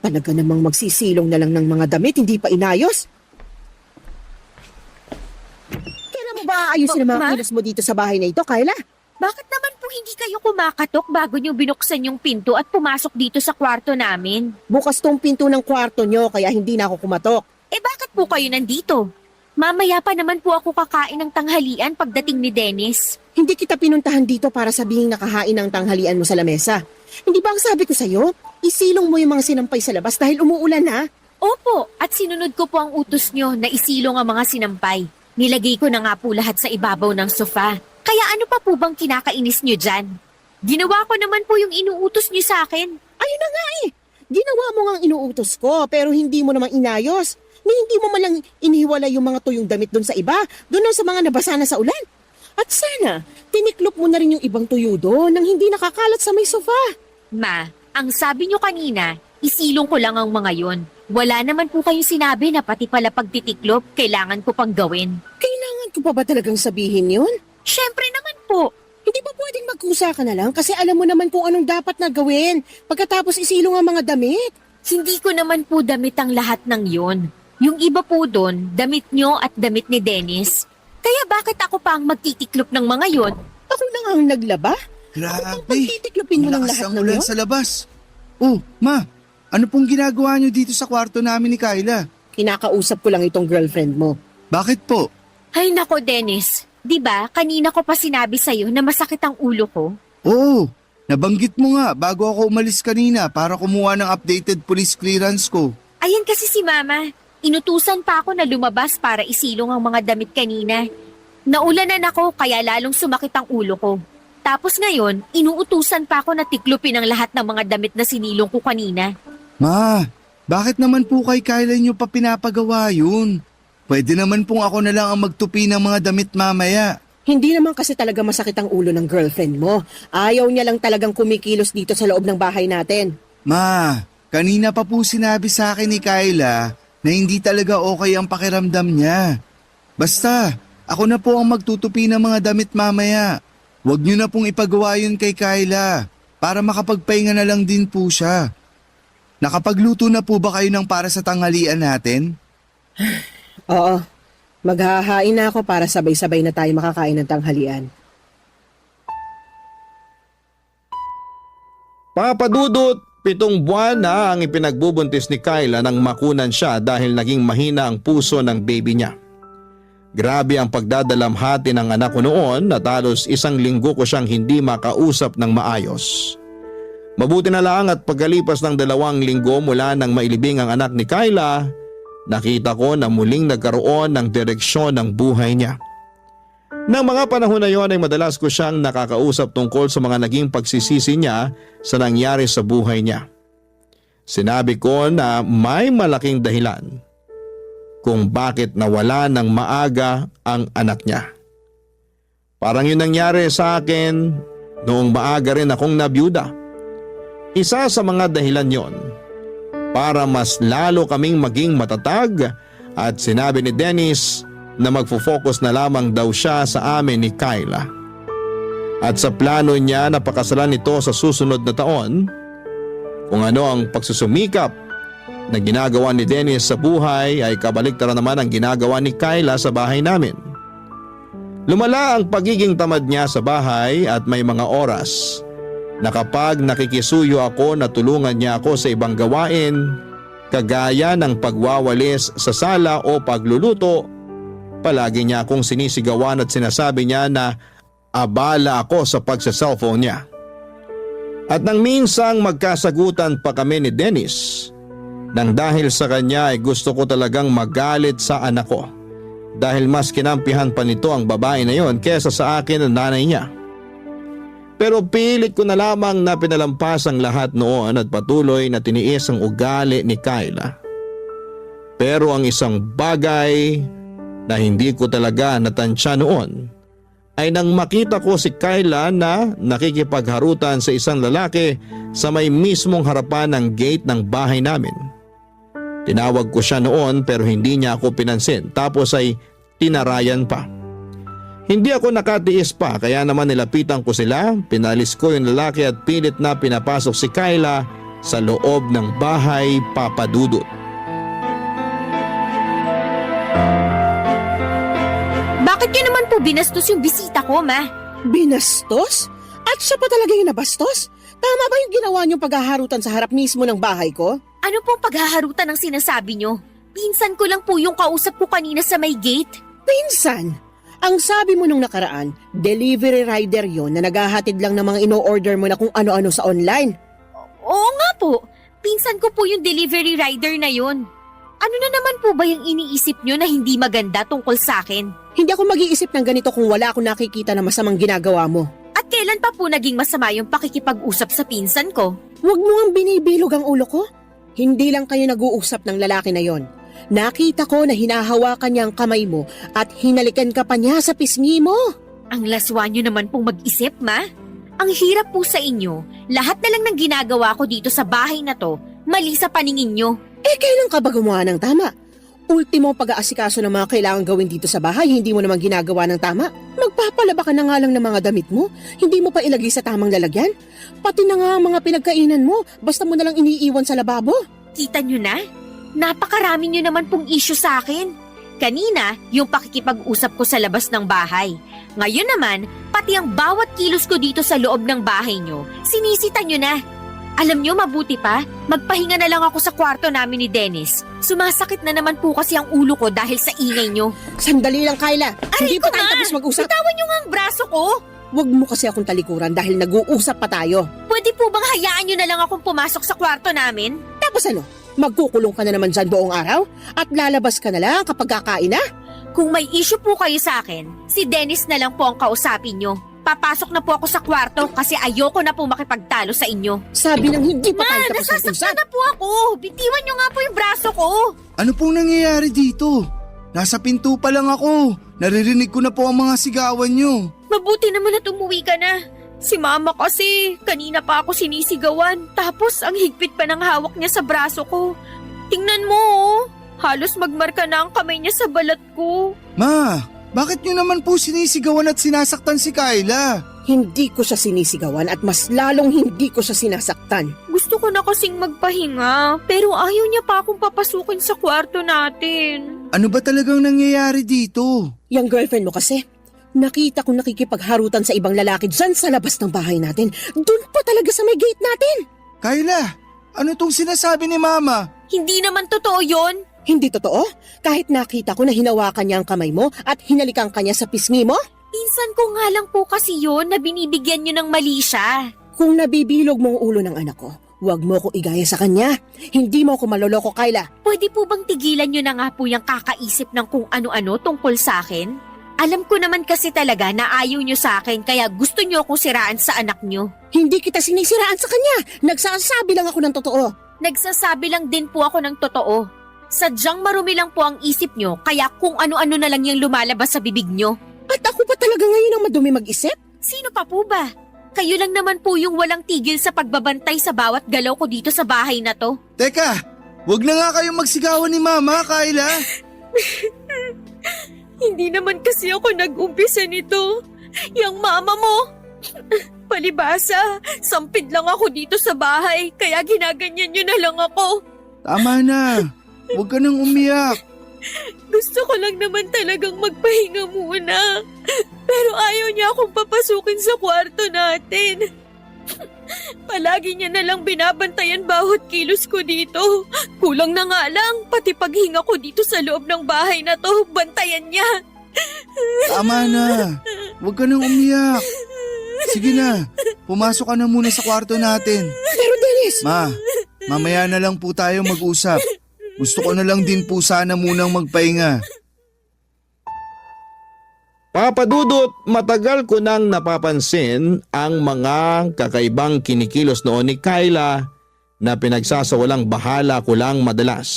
Talaga namang magsisilong na lang ng mga damit, hindi pa inayos. Kailan mo ba aayusin ang mga kilos mo dito sa bahay na ito, Kyla? Bakit naman po hindi kayo kumakatok bago niyo binuksan yung pinto at pumasok dito sa kwarto namin? Bukas tong pinto ng kwarto nyo kaya hindi na ako kumatok. Eh bakit po kayo nandito? Mamaya pa naman po ako kakain ng tanghalian pagdating ni Dennis. Hindi kita pinuntahan dito para sabihin nakahain ng tanghalian mo sa lamesa. Hindi ba ang sabi ko sa'yo? Isilong mo yung mga sinampay sa labas dahil umuulan na. Opo, at sinunod ko po ang utos nyo na isilong ang mga sinampay. Nilagay ko na nga po lahat sa ibabaw ng sofa. Kaya ano pa po bang kinakainis nyo dyan? Ginawa ko naman po yung inuutos nyo sa akin. Ayun na nga eh. Ginawa mo ngang inuutos ko pero hindi mo naman inayos. Ni hindi mo malang inihiwalay yung mga tuyong damit doon sa iba, doon sa mga nabasa na sa ulan. At sana, tiniklop mo na rin yung ibang tuyo doon nang hindi nakakalat sa may sofa. Ma, ang sabi nyo kanina, isilong ko lang ang mga yon. Wala naman po kayong sinabi na pati pala pagtitiklop, kailangan ko pang gawin. Kailangan ko pa ba talagang sabihin yun? Syempre naman po. Hindi ba pwedeng magkusa ka na lang kasi alam mo naman kung anong dapat na gawin pagkatapos isilong ang mga damit? Hindi ko naman po damit ang lahat ng yon. Yung iba po doon, damit nyo at damit ni Dennis. Kaya bakit ako pa ang magtitiklop ng mga yon? Ako na nga ang naglaba? Grabe. Pagtitiklopin mo ng Malakas lahat ang ng ulan yun? sa labas. Oh, ma, ano pong ginagawa niyo dito sa kwarto namin ni Kyla? Kinakausap ko lang itong girlfriend mo. Bakit po? Ay nako Dennis, di ba kanina ko pa sinabi sa'yo na masakit ang ulo ko? Oo, nabanggit mo nga bago ako umalis kanina para kumuha ng updated police clearance ko. Ayan kasi si Mama. Inutusan pa ako na lumabas para isilong ang mga damit kanina. Naulanan ako kaya lalong sumakit ang ulo ko. Tapos ngayon, inuutusan pa ako na tiklupin ang lahat ng mga damit na sinilong ko kanina. Ma, bakit naman po kay Kyla niyo pa pinapagawa yun? Pwede naman pong ako na lang ang magtupi ng mga damit mamaya. Hindi naman kasi talaga masakit ang ulo ng girlfriend mo. Ayaw niya lang talagang kumikilos dito sa loob ng bahay natin. Ma, kanina pa po sinabi sa akin ni Kyla na hindi talaga okay ang pakiramdam niya. Basta, ako na po ang magtutupi ng mga damit mamaya. Huwag niyo na pong ipagawa yun kay Kyla para makapagpahinga na lang din po siya. Nakapagluto na po ba kayo ng para sa tanghalian natin? Oo, maghahain na ako para sabay-sabay na tayo makakain ng tanghalian. Papadudot, 7 buwan na ang ipinagbubuntis ni Kyla nang makunan siya dahil naging mahina ang puso ng baby niya. Grabe ang pagdadalamhati ng anak ko noon at halos 1 linggo ko siyang hindi makausap ng maayos. Mabuti na lang at pagkalipas ng 2 linggo mula nang mailibing ang anak ni Kyla, nakita ko na muling nagkaroon ng direksyon ng buhay niya. Nang mga panahon na yon ay madalas ko siyang nakakausap tungkol sa mga naging pagsisisi niya sa nangyari sa buhay niya. Sinabi ko na may malaking dahilan kung bakit nawala ng maaga ang anak niya. Parang yun nangyari sa akin noong maaga rin akong nabiyuda. Isa sa mga dahilan yon para mas lalo kaming maging matatag at sinabi ni Dennis na magfo-focus na lamang daw siya sa amin ni Kyla. At sa plano niya na pakasalan ito sa susunod na taon, kung ano ang pagsusumikap na ginagawa ni Dennis sa buhay ay kabaliktaran naman ang ginagawa ni Kyla sa bahay namin. Lumala ang pagiging tamad niya sa bahay at may mga oras na kapag nakikisuyo ako na tulungan niya ako sa ibang gawain, kagaya ng pagwawalis sa sala o pagluluto, palagi niya akong sinisigawan at sinasabi niya na abala ako sa pagsa-cellphone niya. At nang minsang magkasagutan pa kami ni Dennis, nang dahil sa kanya ay gusto ko talagang magalit sa anak ko dahil mas kinampihan pa nito ang babae na yon kesa sa akin ang nanay niya. Pero pilit ko na lamang na pinalampas ang lahat noon at patuloy na tiniis ang ugali ni Kyla. Pero ang isang bagay na hindi ko talaga natansya noon ay nang makita ko si Kyla na nakikipagharutan sa isang lalaki sa may mismong harapan ng gate ng bahay namin. Tinawag ko siya noon pero hindi niya ako pinansin tapos ay tinarayan pa. Hindi ako nakatiis pa kaya naman nilapitan ko sila, pinalis ko yung lalaki at pilit na pinapasok si Kyla sa loob ng bahay papadudot. Bakit ka naman po binastos yung bisita ko, Ma? Binastos? At siya pa talaga yung nabastos? Tama ba yung ginawa niyong paghaharutan sa harap mismo ng bahay ko? Ano pong paghaharutan ang sinasabi nyo? Pinsan ko lang po yung kausap ko kanina sa may gate. Pinsan! Ang sabi mo nung nakaraan, delivery rider yon na naghahatid lang ng mga ino-order mo na kung ano-ano sa online. Oo nga po. Pinsan ko po yung delivery rider na yon. Ano na naman po ba yung iniisip nyo na hindi maganda tungkol sa akin? Hindi ako mag-iisip ng ganito kung wala akong nakikita na masamang ginagawa mo. At kailan pa po naging masama yung pakikipag-usap sa pinsan ko? Huwag mo ang binibilog ang ulo ko. Hindi lang kayo nag-uusap ng lalaki na yon. Nakita ko na hinahawakan niya ang kamay mo at hinalikan ka pa niya sa pisngi mo. Ang laswa nyo naman pong mag-isip, ma. Ang hirap po sa inyo. Lahat na lang ng ginagawa ko dito sa bahay na to, mali sa paningin nyo. Kailan ka ba gumawa ng tama? Ultimo pag-aasikaso ng mga kailangan gawin dito sa bahay, hindi mo naman ginagawa ng tama. Magpapalaba ka na nga lang ng mga damit mo, hindi mo pa ilagay sa tamang lalagyan. Pati na nga ang mga pinagkainan mo, basta mo na lang iniiwan sa lababo. Kita nyo na? Napakarami nyo naman pong issue sa akin. Kanina, yung pakikipag-usap ko sa labas ng bahay. Ngayon naman, pati ang bawat kilos ko dito sa loob ng bahay nyo, sinisita nyo na. Alam nyo, mabuti pa, magpahinga na lang ako sa kwarto namin ni Dennis. Sumasakit na naman po kasi ang ulo ko dahil sa ingay nyo. Sandali lang, Kyla. Hindi pa ko tayo nga! tapos mag-usap. Bitawan nyo nga ang braso ko. Huwag mo kasi akong talikuran dahil nag-uusap pa tayo. Pwede po bang hayaan nyo na lang akong pumasok sa kwarto namin? Tapos ano? Magkukulong ka na naman dyan buong araw? At lalabas ka na lang kapag kakain na? Kung may issue po kayo sa akin, si Dennis na lang po ang kausapin nyo. Papasok na po ako sa kwarto kasi ayoko na po makipagtalo sa inyo. Sabi nang hindi pa tayo tapos Nasasaktan mag-usap. na po ako. Bitiwan nyo nga po yung braso ko. Ano pong nangyayari dito? Nasa pinto pa lang ako. Naririnig ko na po ang mga sigawan nyo. Mabuti naman at umuwi ka na. Si mama kasi, kanina pa ako sinisigawan. Tapos ang higpit pa ng hawak niya sa braso ko. Tingnan mo oh. Halos magmarka na ang kamay niya sa balat ko. Ma, bakit nyo naman po sinisigawan at sinasaktan si Kyla? Hindi ko siya sinisigawan at mas lalong hindi ko siya sinasaktan. Gusto ko na kasing magpahinga, pero ayaw niya pa akong papasukin sa kwarto natin. Ano ba talagang nangyayari dito? Yung girlfriend mo kasi, nakita ko nakikipagharutan sa ibang lalaki dyan sa labas ng bahay natin. Doon pa talaga sa may gate natin. Kyla, ano tong sinasabi ni Mama? Hindi naman totoo yon. Hindi totoo? Kahit nakita ko na hinawakan niya ang kamay mo at hinalikan ka niya sa pisngi mo? Pinsan ko nga lang po kasi yon na binibigyan niyo ng mali siya. Kung nabibilog mo ang ulo ng anak ko, huwag mo ko igaya sa kanya. Hindi mo ko maloloko, Kyla. Pwede po bang tigilan niyo na nga po yung kakaisip ng kung ano-ano tungkol sa akin? Alam ko naman kasi talaga na ayaw niyo sa akin kaya gusto niyo akong siraan sa anak niyo. Hindi kita sinisiraan sa kanya. Nagsasabi lang ako ng totoo. Nagsasabi lang din po ako ng totoo. Sadyang marumi lang po ang isip niyo kaya kung ano-ano na lang yung lumalabas sa bibig niyo. At ako pa talaga ngayon ang madumi mag-isip? Sino pa po ba? Kayo lang naman po yung walang tigil sa pagbabantay sa bawat galaw ko dito sa bahay na to. Teka, wag na nga kayong magsigawan ni Mama, Kyla. Hindi naman kasi ako nag-umpisa nito. Yang mama mo. Palibasa, sampid lang ako dito sa bahay kaya ginaganyan niyo na lang ako. Tama na. Huwag ka nang umiyak. Gusto ko lang naman talagang magpahinga muna. Pero ayaw niya akong papasukin sa kwarto natin. Palagi niya na lang binabantayan bawat kilos ko dito. Kulang na nga lang, pati paghinga ko dito sa loob ng bahay na to, bantayan niya. Tama na. Huwag ka nang umiyak. Sige na, pumasok ka na muna sa kwarto natin. Pero Dennis! Ma, mamaya na lang po tayo mag-usap. Gusto ko na lang din po sana munang magpahinga. Papa Dudut, matagal ko nang napapansin ang mga kakaibang kinikilos noon ni Kyla na pinagsasawalang bahala ko lang madalas.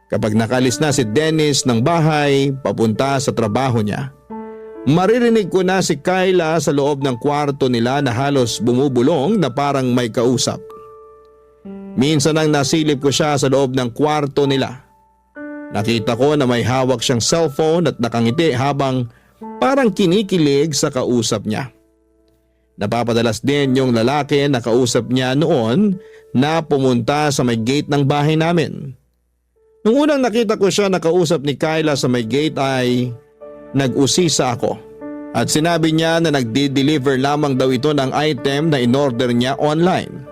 Kapag nakalis na si Dennis ng bahay papunta sa trabaho niya, maririnig ko na si Kyla sa loob ng kwarto nila na halos bumubulong na parang may kausap. Minsan nang nasilip ko siya sa loob ng kwarto nila. Nakita ko na may hawak siyang cellphone at nakangiti habang parang kinikilig sa kausap niya. Napapadalas din yung lalaki na kausap niya noon na pumunta sa may gate ng bahay namin. Nung unang nakita ko siya na kausap ni Kyla sa may gate ay nag-usisa ako at sinabi niya na nagdi-deliver lamang daw ito ng item na in-order niya online.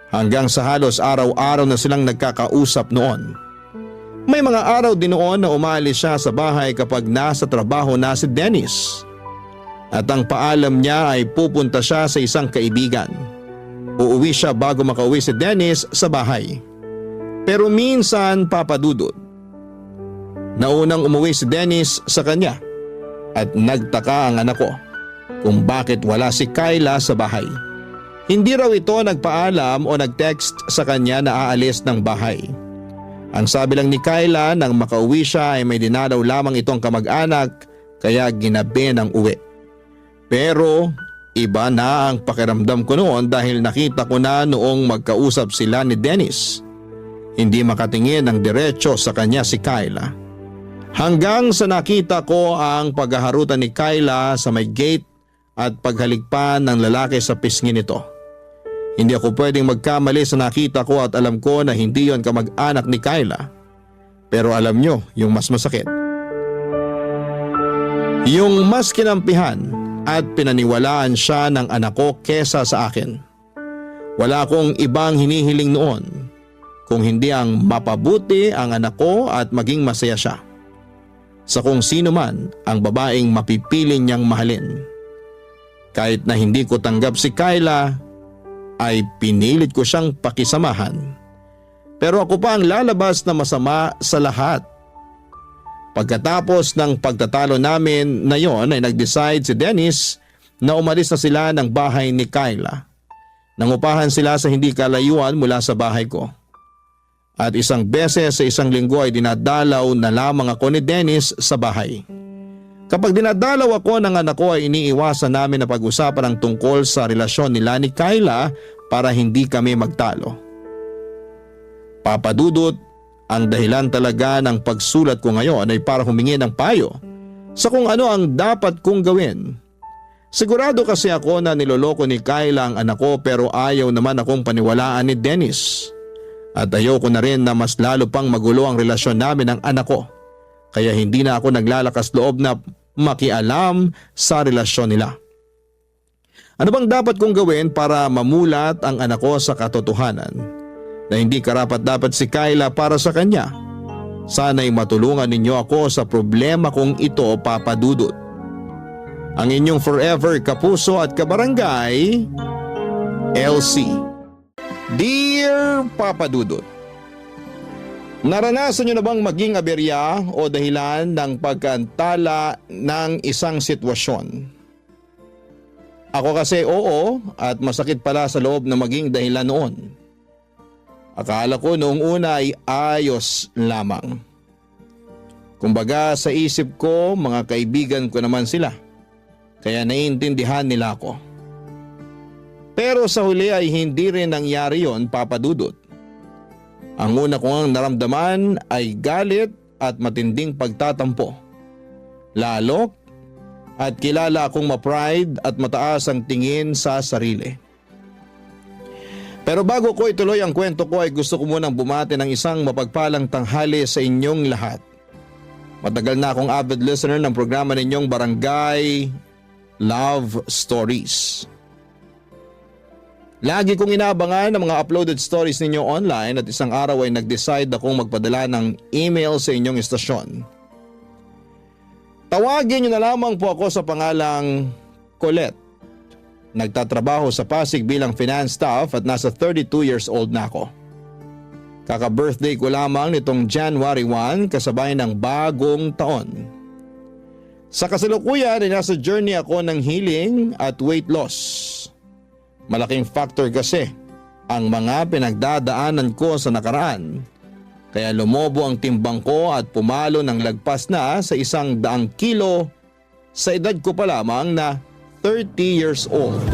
Hanggang sa halos araw-araw na silang nagkakausap noon. May mga araw din noon na umalis siya sa bahay kapag nasa trabaho na si Dennis. At ang paalam niya ay pupunta siya sa isang kaibigan. Uuwi siya bago makauwi si Dennis sa bahay. Pero minsan, Papa Dudut, naunang umuwi si Dennis sa kanya at nagtaka ang anak ko kung bakit wala si Kyla sa bahay. Hindi raw ito nagpaalam o nag-text sa kanya na aalis ng bahay. Ang sabi lang ni Kyla nang makauwi siya ay may dinalaw lamang itong kamag-anak kaya ginabi ng uwi. Pero iba na ang pakiramdam ko noon dahil nakita ko na noong magkausap sila ni Dennis. Hindi makatingin ng diretso sa kanya si Kyla. Hanggang sa nakita ko ang paghaharutan ni Kyla sa may gate at paghaligpan ng lalaki sa pisngi nito. Hindi ako pwedeng magkamali sa nakita ko at alam ko na hindi yon kamag-anak ni Kyla. Pero alam nyo yung mas masakit. Yung mas kinampihan at pinaniwalaan siya ng anak ko kesa sa akin. Wala akong ibang hinihiling noon kung hindi ang mapabuti ang anak ko at maging masaya siya sa kung sino man ang babaeng mapipili niyang mahalin. Kahit na hindi ko tanggap si Kyla, ay pinilit ko siyang pakisamahan. Pero ako pa ang lalabas na masama sa lahat. Pagkatapos ng pagtatalo namin na yon ay nag-decide si Dennis na umalis na sila ng bahay ni Kyla. Nangupahan sila sa hindi kalayuan mula sa bahay ko. At isang beses sa isang linggo ay dinadalaw na lamang ako ni Dennis sa bahay. Kapag dinadalaw ako ng anak ko ay iniiwasan namin na pag-usapan ang tungkol sa relasyon nila ni Kyla para hindi kami magtalo. Papadudot, ang dahilan talaga ng pagsulat ko ngayon ay para humingi ng payo sa kung ano ang dapat kong gawin. Sigurado kasi ako na niloloko ni Kyla ang anak ko pero ayaw naman akong paniwalaan ni Dennis. At ayoko na rin na mas lalo pang magulo ang relasyon namin ng anak ko. Kaya hindi na ako naglalakas loob na makialam sa relasyon nila. Ano bang dapat kong gawin para mamulat ang anak ko sa katotohanan na hindi karapat-dapat si Kyla para sa kanya? Sana'y matulungan ninyo ako sa problema kong ito, Papa Dudut. Ang inyong forever kapuso at kabarangay, LC. Dear Papa Dudut, naranasan nyo na bang maging aberya o dahilan ng pagkantala ng isang sitwasyon? Ako kasi oo at masakit pala sa loob na maging dahilan noon. Akala ko noong una ay ayos lamang. Kumbaga sa isip ko mga kaibigan ko naman sila. Kaya naiintindihan nila ako. Pero sa huli ay hindi rin nangyari yon, Papa Dudut. Ang una kong naramdaman ay galit at matinding pagtatampo. Lalo at kilala akong ma-pride at mataas ang tingin sa sarili. Pero bago ko ituloy ang kwento ko ay gusto ko munang bumati ng isang mapagpalang tanghali sa inyong lahat. Matagal na akong avid listener ng programa ninyong Barangay Love Stories. Lagi kong inaabangan ang mga uploaded stories ninyo online at isang araw ay nag-decide akong magpadala ng email sa inyong istasyon. Tawagin niyo na lamang po ako sa pangalang Colette. Nagtatrabaho sa Pasig bilang finance staff at nasa 32 years old na ako. Kaka-birthday ko lamang nitong January 1 kasabay ng bagong taon. Sa kasalukuyan ay nasa journey ako ng healing at weight loss. Malaking factor kasi ang mga pinagdadaanan ko sa nakaraan. Kaya lumobo ang timbang ko at pumalo ng lagpas na sa 100 kilo sa edad ko pa lamang na 30 years old.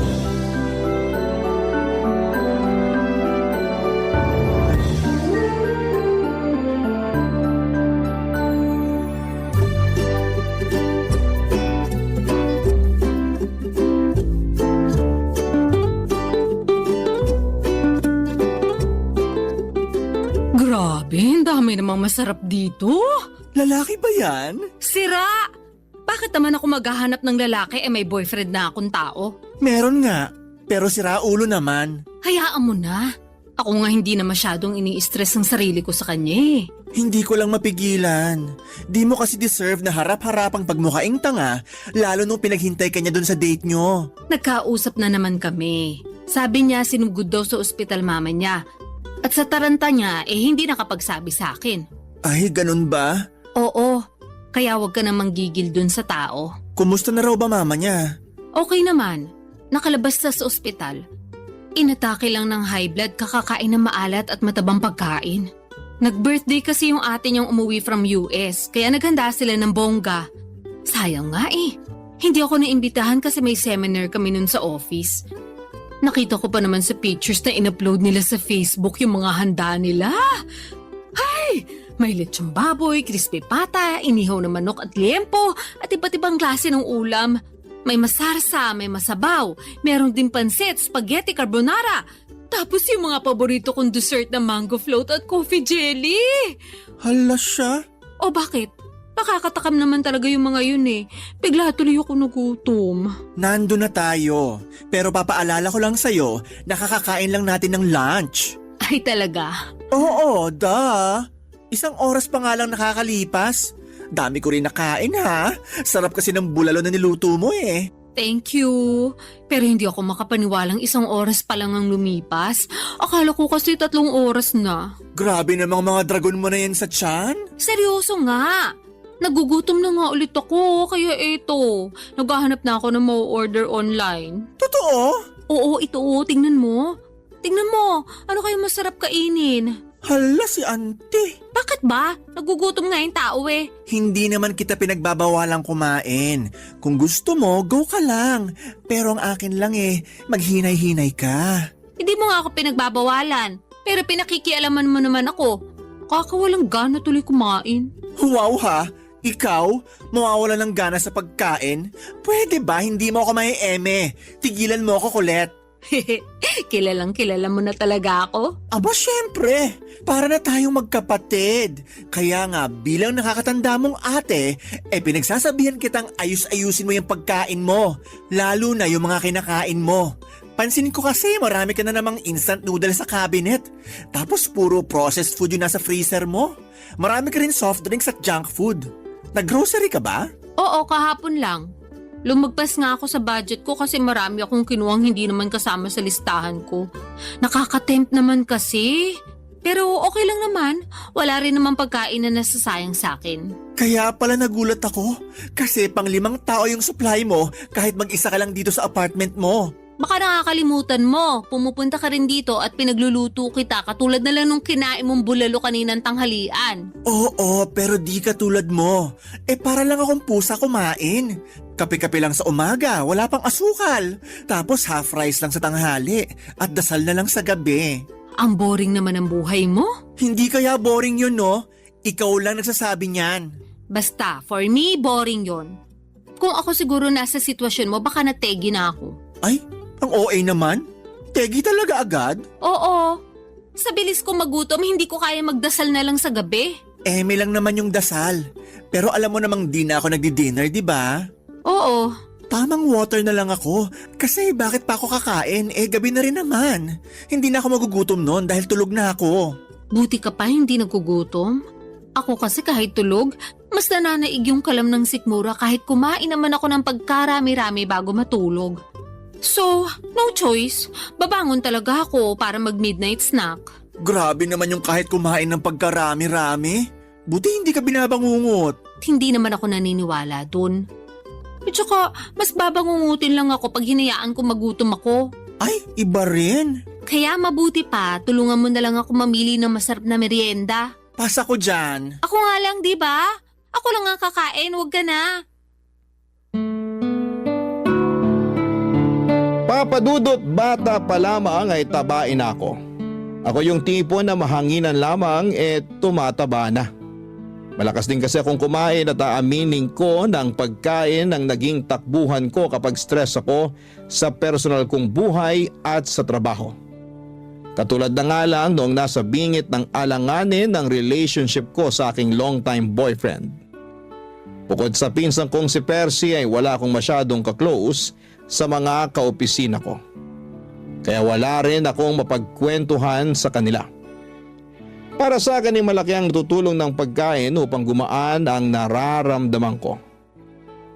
Grabe, ang dami namang masarap dito. Lalaki ba yan? Sira! Bakit naman ako maghahanap ng lalaki may boyfriend na akong tao? Meron nga, pero sira ulo naman. Hayaan mo na. Ako nga hindi na masyadong ini-stress ang sarili ko sa kanya eh. Hindi ko lang mapigilan. Di mo kasi deserve na harap-harapang pagmukhaing tanga, lalo nung pinaghintay ka niya dun sa date nyo. Nagkausap na naman kami. Sabi niya sinugod daw sa ospital mama niya. At sa taranta niya hindi nakapagsabi sa akin. Ay, ganun ba? Oo, kaya wag ka namang gigil dun sa tao. Kumusta na raw ba mama niya? Okay naman, nakalabas na sa ospital. Inatake lang ng high blood kakakain ng maalat at matabang pagkain. Nag-birthday kasi yung ate niyang umuwi from US, kaya naghanda sila ng bongga. Sayang nga eh. Hindi ako naimbitahan kasi may seminar kami nun sa office. Nakita ko pa naman sa pictures na in-upload nila sa Facebook yung mga handa nila. Ay! May lechong baboy, crispy pata, inihaw na manok at liempo, at iba't ibang klase ng ulam. May masarsa, may masabaw, meron din pansit, spaghetti carbonara. Tapos yung mga paborito kong dessert na mango float at coffee jelly. Hala siya. O bakit? Nakakatakam naman talaga yung mga yun eh. Bigla tuloy ako nagutom. Nando na tayo. Pero papaalala ko lang sa'yo, nakakakain lang natin ng lunch. Ay talaga? Oo, da. 1 oras pa nga lang nakakalipas. Dami ko rin nakain ha. Sarap kasi ng bulalo na niluto mo eh. Thank you. Pero hindi ako makapaniwalang 1 oras pa lang ang lumipas. Akala ko kasi 3 oras na. Grabe namang mga dragon mo na yan sa tiyan. Seryoso nga. Nagugutom na nga ulit ako, kaya eto. Naghahanap na ako ng ma-order online. Totoo? Oo, ito. Tingnan mo. Tingnan mo. Ano kayo masarap kainin? Hala si auntie. Bakit ba? Nagugutom nga yung tao eh. Hindi naman kita pinagbabawalang kumain. Kung gusto mo, go ka lang. Pero ang akin lang maghinay-hinay ka. Hindi mo nga ako pinagbabawalan. Pero pinakikialaman mo naman ako. Kakawalang gana tuloy kumain. Wow ha? Ikaw? Mawawala ng gana sa pagkain? Pwede ba hindi mo ako may eme? Tigilan mo ako, Colette. Kilalang kilala mo na talaga ako. Aba syempre, para na tayong magkapatid. Kaya nga bilang nakakatanda mong ate, pinagsasabihan kitang ayus-ayusin mo yung pagkain mo. Lalo na yung mga kinakain mo. Pansin ko kasi marami ka na namang instant noodles sa cabinet. Tapos puro processed food yung nasa freezer mo. Marami ka rin soft drinks at junk food. Nag-grocery ka ba? Oo, kahapon lang. Lumagpas nga ako sa budget ko kasi marami akong kinuwang hindi naman kasama sa listahan ko. Nakaka-tempt naman kasi. Pero okay lang naman. Wala rin naman pagkain na nasasayang sa akin. Kaya pala nagulat ako. Kasi 5 tao yung supply mo kahit mag-isa ka lang dito sa apartment mo. Baka nakakalimutan mo. Pumupunta ka rin dito at pinagluluto kita katulad na lang nung kinain mong bulalo kaninang tanghalian. Oo, pero di katulad mo. Para lang akong pusa kumain. Kape-kape lang sa umaga, wala pang asukal. Tapos half rice lang sa tanghali at dasal na lang sa gabi. Ang boring naman ang buhay mo. Hindi kaya boring yun, no? Ikaw lang nagsasabi niyan. Basta, for me, boring yon. Kung ako siguro nasa sitwasyon mo, baka nategi na ako. Ay, ang OA naman? Tegi talaga agad? Oo. Sa bilis ko magutom, hindi ko kaya magdasal na lang sa gabi. Eme lang naman yung dasal. Pero alam mo namang di na ako nagdi-dinner, di ba? Oo. Tamang water na lang ako. Kasi bakit pa ako kakain? Gabi na rin naman. Hindi na ako magugutom noon dahil tulog na ako. Buti ka pa hindi nagugutom. Ako kasi kahit tulog, mas nananaig yung kalam ng sikmura kahit kumain naman ako ng pagkarami-rami bago matulog. So, no choice. Babangon talaga ako para mag-midnight snack. Grabe naman yung kahit kumain ng pagkarami-rami. Buti hindi ka binabangungot. Hindi naman ako naniniwala dun. At saka, mas babangungutin lang ako pag hinayaan ko magutom ako. Ay, iba rin. Kaya mabuti pa, tulungan mo na lang ako mamili ng masarap na merienda. Pasa ko dyan. Ako nga lang, di ba? Ako lang ang kakain, wag ka na. Papadudot bata pa lamang ay tabain ako. Ako yung tipo na mahanginan lamang tumataba na. Malakas din kasi akong kumain at aaminin ko na ang pagkain ang naging takbuhan ko kapag stress ako sa personal kong buhay at sa trabaho. Katulad na nga lang noong nasa bingit ng alanganin ng relationship ko sa aking long-time boyfriend. Bukod sa pinsang kong si Percy ay wala akong masyadong ka-close sa mga kaopisina ko. Kaya wala rin akong mapagkwentuhan sa kanila. Para sa akin ay malaki ang tutulong ng pagkain upang gumaan ang nararamdaman ko.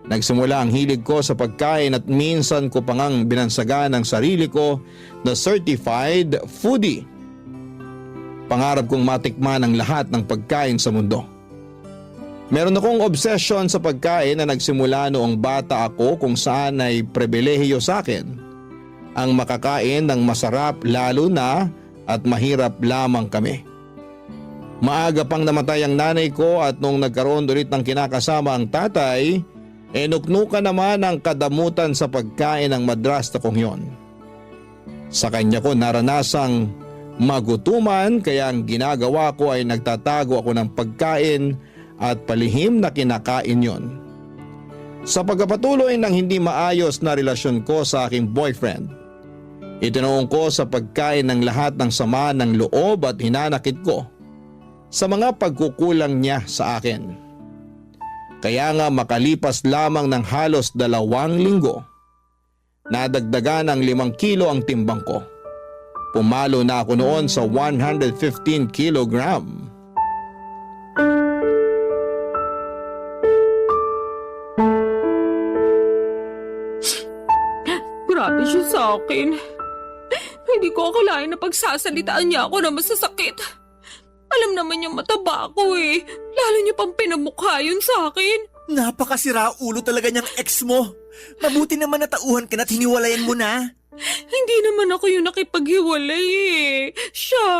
Nagsimula ang hilig ko sa pagkain at minsan ko pang binansagan ang sarili ko na certified foodie. Pangarap kong matikman ang lahat ng pagkain sa mundo. Meron akong obsession sa pagkain na nagsimula noong bata ako kung saan ay pribilehiyo sa akin ang makakain ng masarap lalo na at mahirap lamang kami. Maaga pang namatay ang nanay ko at nung nagkaroon ulit ng kinakasama ang tatay, nuknukan naman ang kadamutan sa pagkain ng madrasta kong yon. Sa kanya ko naranasang magutuman kaya ang ginagawa ko ay nagtatago ako ng pagkain at palihim na kinakain yon. Sa pagpapatuloy ng hindi maayos na relasyon ko sa aking boyfriend, itinanong ko sa pagkain ng lahat ng sama ng loob at hinanakit ko sa mga pagkukulang niya sa akin. Kaya nga makalipas lamang ng halos 2 linggo, nadagdagan ng 5 kilo ang timbang ko. Pumalo na ako noon sa 115 kilogram. Grabe siya sa akin. Hindi ko akalain na pagsasalitaan niya ako na masasakit. Alam naman niyang mataba ako eh. Lalo niya pang pinamukha yun sa akin. Napakasira ulo talaga niyang ex mo. Mabuti naman natauhan ka na't hiniwalayan mo na. Hindi naman ako yung nakipaghiwalay eh. Siya.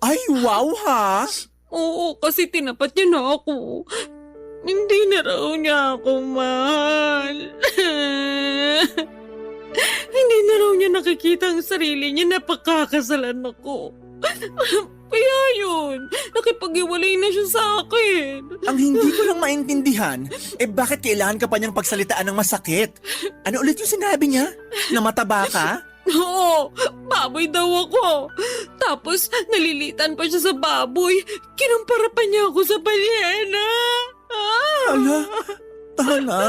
Ay, wow ha! Oo, kasi tinapat niya na ako. Hindi na raw niya ako mahal. Hindi na raw niya nakikita ang sarili niya na pagkakasalan ako. Kaya yun, nakipag-iwalay na siya sa akin. Ang hindi ko lang maintindihan, bakit kailangan ka pa niyang pagsalitaan ng masakit? Ano ulit yung sinabi niya? Na mataba ka? Oo, baboy daw ako. Tapos nalilitan pa siya sa baboy. Kinumpara pa niya ako sa balyena. Ala, tanga.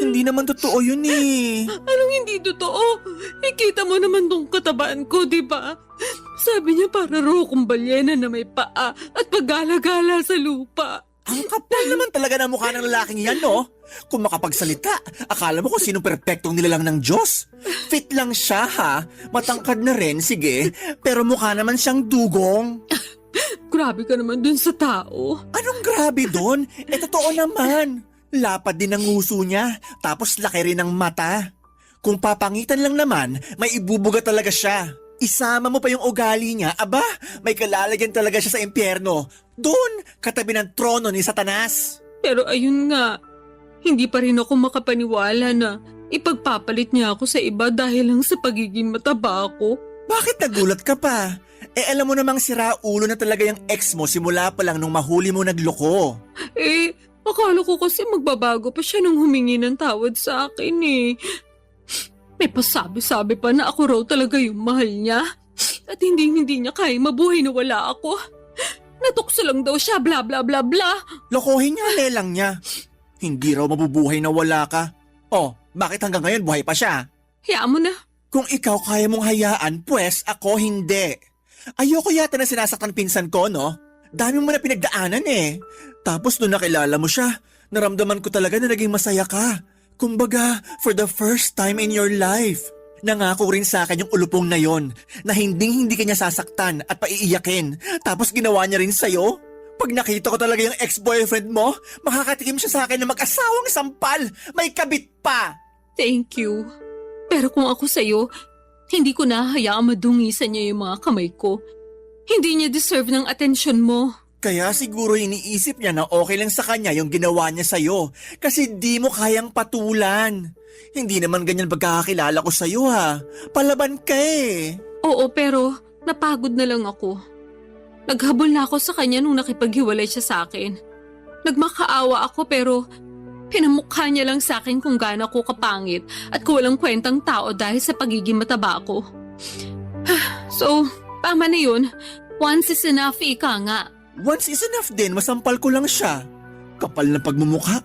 Hindi naman totoo yun eh. Anong hindi totoo? Ikita mo naman tong katabaan ko, di ba? Sabi niya para raw akong balyena na may paa at paggala-gala sa lupa. Ang kapal naman talaga ng mukha ng lalaking yan, no? Kung makapagsalita, akala mo kung sinong perpektong nilalang ng Diyos. Fit lang siya, ha? Matangkad na rin, sige. Pero mukha naman siyang dugong. Grabe ka naman dun sa tao. Anong grabe doon? Totoo naman. Lapad din ang nguso niya, tapos laki rin ang mata. Kung papangitan lang naman, may ibubuga talaga siya. Isama mo pa yung ugali niya, aba, may kalalagyan talaga siya sa impyerno. Doon, katabi ng trono ni Satanas. Pero ayun nga, hindi pa rin ako makapaniwala na ipagpapalit niya ako sa iba dahil lang sa pagiging mataba ako. Bakit nagulat ka pa? Alam mo namang sira ulo na talaga yung ex mo simula pa lang nung mahuli mo nagloko. Akala ko kasi magbabago pa siya nung humingi ng tawad sa akin eh. May pasabi-sabi pa na ako raw talaga yung mahal niya. At hindi niya kaya mabuhay na wala ako. Natukso lang daw siya, bla bla bla bla. Lokohin niya, lelang niya. Hindi raw mabubuhay na wala ka. Oh, bakit hanggang ngayon buhay pa siya? Hayaan mo na. Kung ikaw kaya mong hayaan, pues ako hindi. Ayoko yata na sinasaktan pinsan ko, no? Dami mo na pinagdaanan eh. Tapos nung nakilala mo siya, naramdaman ko talaga na naging masaya ka. Kumbaga, for the first time in your life. Nangako rin sa akin yung ulupong na yon na hindi ka niya sasaktan at paiiyakin. Tapos ginawa niya rin sa'yo. Pag nakita ko talaga yung ex-boyfriend mo, makakatikim siya sa akin na mag-asawang sampal. May kabit pa. Thank you. Pero kung ako sa'yo, hindi ko nahahayaang madungisan niya yung mga kamay ko. Hindi niya deserve ng atensyon mo. Kaya siguro iniisip niya na okay lang sa kanya yung ginawa niya sa'yo kasi di mo kayang patulan. Hindi naman ganyan pagkakakilala ko sa'yo ha. Palaban ka eh. Oo, pero napagod na lang ako. Naghabol na ako sa kanya nung nakipaghiwalay siya sa akin. Nagmakaawa ako pero pinamukha niya lang sa akin kung gaano ko kapangit at walang kwentang tao dahil sa pagiging mataba ko. So, tama na yun. Once is enough, ika nga. Once is enough din, masampal ko lang siya. Kapal na pagmumukha.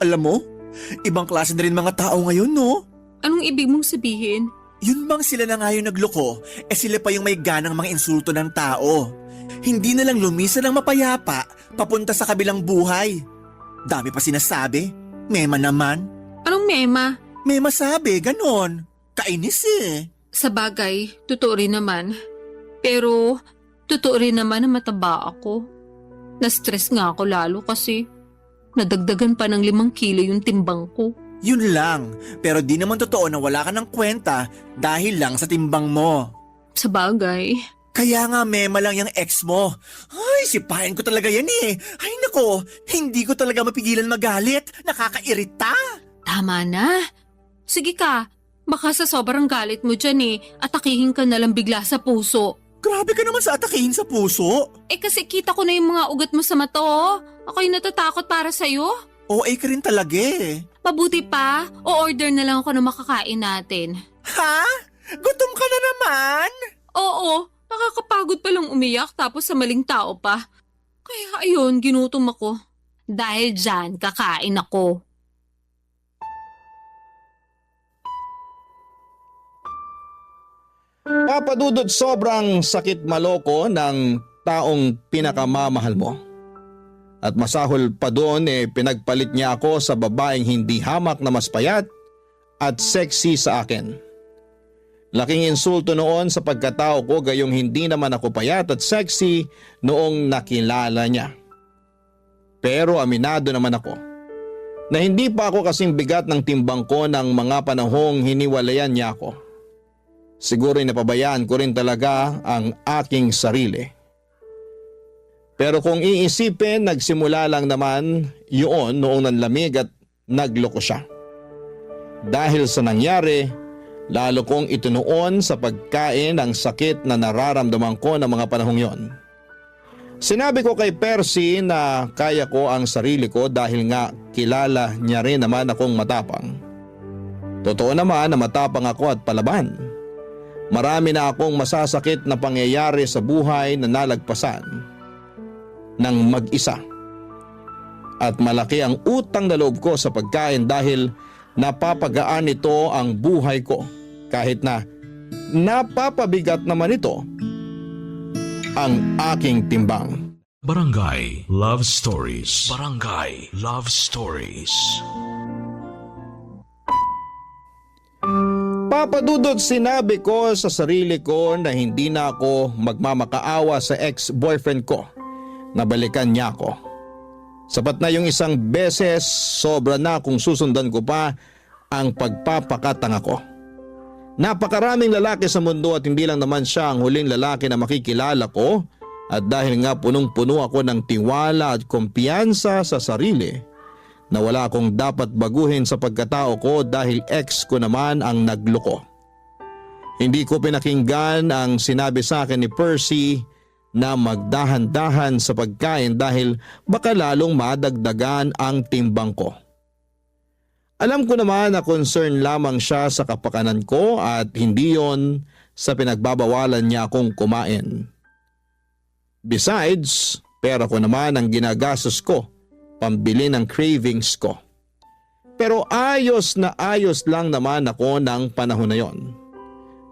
Alam mo, ibang klase na rin mga tao ngayon, no? Anong ibig mong sabihin? Yun bang sila na nga yung nagloko, sila pa yung may ganang mga insulto ng tao. Hindi na lang lumisa ng mapayapa, papunta sa kabilang buhay. Dami pa sinasabi. Mema naman. Anong mema? Mema sabi, ganon. Kainis eh. Sa bagay, totoo rin naman. Pero, totoo rin naman na mataba ako. Na-stress nga ako lalo kasi nadagdagan pa ng 5 kilo yung timbang ko. Yun lang. Pero di naman totoo na wala ka ng kwenta dahil lang sa timbang mo. Sa bagay. Kaya nga mema lang yung ex mo. Ay, sipahin ko talaga yan eh. Ay nako, hindi ko talaga mapigilan magalit. Nakakairita. Tama na. Sige ka, baka sa sobrang galit mo dyan atakihin ka na lang bigla sa puso. Grabe ka naman sa atakihin sa puso. Kasi kita ko na yung mga ugat mo sa mata Ako'y natatakot para sa'yo. OA ka rin talaga eh. Mabuti pa, o-order na lang ako ng makakain natin. Ha? Gutom ka na naman? Oo, nakakapagod palang umiyak tapos sa maling tao pa. Kaya ayun, ginutom ako. Dahil dyan, kakain ako. Papadudot, sobrang sakit maloko ng taong pinakamamahal mo. At masahol pa doon pinagpalit niya ako sa babaeng hindi hamak na mas payat at sexy sa akin. Laking insulto noon sa pagkatao ko gayong hindi naman ako payat at sexy noong nakilala niya. Pero aminado naman ako na hindi pa ako kasing bigat ng timbang ko ng mga panahong hiniwalayan niya ako. Siguro'y napabayaan ko rin talaga ang aking sarili. Pero kung iisipin, nagsimula lang naman yun noong nanlamig at nagloko siya. Dahil sa nangyari, lalo kong itinuon sa pagkain ang sakit na nararamdaman ko ng mga panahong yon. Sinabi ko kay Percy na kaya ko ang sarili ko dahil nga kilala niya rin naman akong matapang. Totoo naman na matapang ako at palaban. Marami na akong masasakit na pangyayari sa buhay na nalagpasan ng mag-isa. At malaki ang utang na loob ko sa pagkain dahil napapagaan ito ang buhay ko kahit na napapabigat naman ito ang aking timbang. Barangay Love Stories. Barangay Love Stories. Papadudot, sinabi ko sa sarili ko na hindi na ako magmamakaawa sa ex-boyfriend ko na balikan niya ako. Sapat na yung isang beses, sobra na kung susundan ko pa ang pagpapakatanga ko. Napakaraming lalaki sa mundo at hindi lang naman siya ang huling lalaki na makikilala ko at dahil nga punong-puno ako ng tiwala at kumpiyansa sa sarili na wala akong dapat baguhin sa pagkatao ko dahil ex ko naman ang nagloko. Hindi ko pinakinggan ang sinabi sa akin ni Percy na magdahan-dahan sa pagkain dahil baka lalong madagdagan ang timbang ko. Alam ko naman na concern lamang siya sa kapakanan ko at hindi yon sa pinagbabawalan niya akong kumain. Besides, pera ko naman ang ginagastos ko, pambili ng cravings ko. Pero ayos na ayos lang naman ako ng panahon na yon.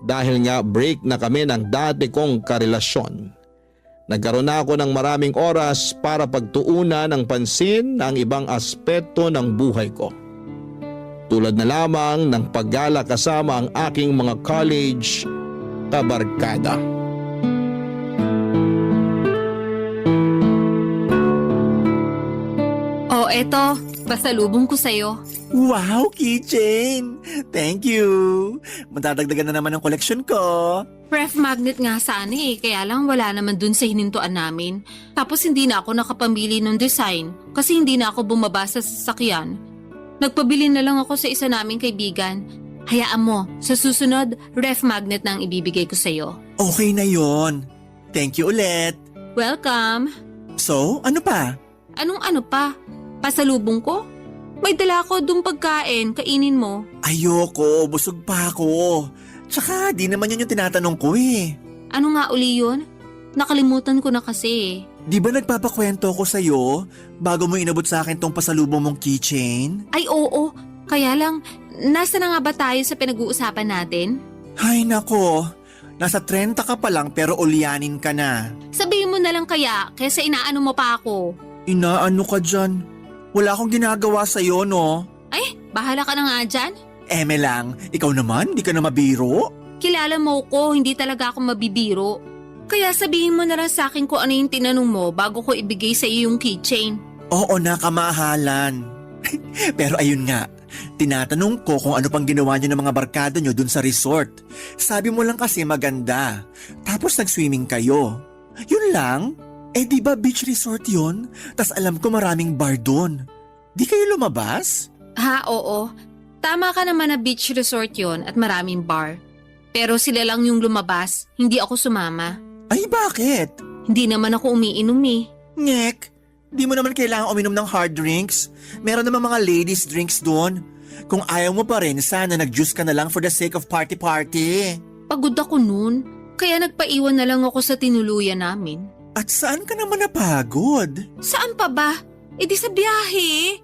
Dahil nga break na kami ng dati kong karelasyon. Nagkaroon na ako ng maraming oras para pagtuunan ng pansin ang ibang aspeto ng buhay ko. Tulad na lamang ng paggala kasama ang aking mga college kabarkada. Eto, pasalubong ko sa'yo. Wow, keychain! Thank you! Madadagdagan na naman ang koleksyon ko. Ref magnet nga sana kaya lang wala naman dun sa hinintuan namin. Tapos hindi na ako nakapamili ng design kasi hindi na ako bumaba sa sasakyan. Nagpabili na lang ako sa isa naming kaibigan. Hayaan mo, sa susunod, ref magnet na ang ibibigay ko sa'yo. Okay na yon. Thank you ulit. Welcome! So, ano pa? Anong ano pa? Pasalubong ko? May dala ko dun pagkain, kainin mo. Ayoko, busog pa ako. Tsaka di naman yun yung tinatanong ko eh. Ano nga uli yun? Nakalimutan ko na kasi. Di ba nagpapakwento ko sa'yo bago mo inabot sa akin tong pasalubong mong keychain? Ay oo, kaya lang, nasa na nga ba tayo sa pinag-uusapan natin? Ay nako, nasa 30 ka pa lang pero ulyanin ka na. Sabihin mo na lang kaya, kaysa inaano mo pa ako. Inaano ka dyan? Wala akong ginagawa sa'yo no? Ay, bahala ka na nga dyan. Eme lang, ikaw naman, di ka na mabiro? Kilala mo ko, hindi talaga ako mabibiro. Kaya sabihin mo na lang sa akin kung ano yung tinanong mo bago ko ibigay sa iyo yung keychain. Oo na, kamahalan. Pero ayun nga, Tinatanong ko kung ano pang ginawa niyo ng mga barkada niyo dun sa resort. Sabi mo lang kasi maganda. Tapos nag-swimming kayo. Yun lang? Eh di ba beach resort yun? Tas alam ko maraming bar dun. Di kayo lumabas? Ha, oo. Tama ka naman na beach resort yon at maraming bar. Pero sila lang yung lumabas, hindi ako sumama. Ay bakit? Hindi naman ako umiinom eh. Ngek, di mo naman kailangan uminom ng hard drinks. Meron naman mga ladies drinks doon. Kung ayaw mo pa rin, sana nag-juice ka na lang for the sake of party-party. Pagod ako noon, kaya nagpaiwan na lang ako sa tinuluyan namin. At saan ka naman napagod? Saan pa ba? E di sa biyahe.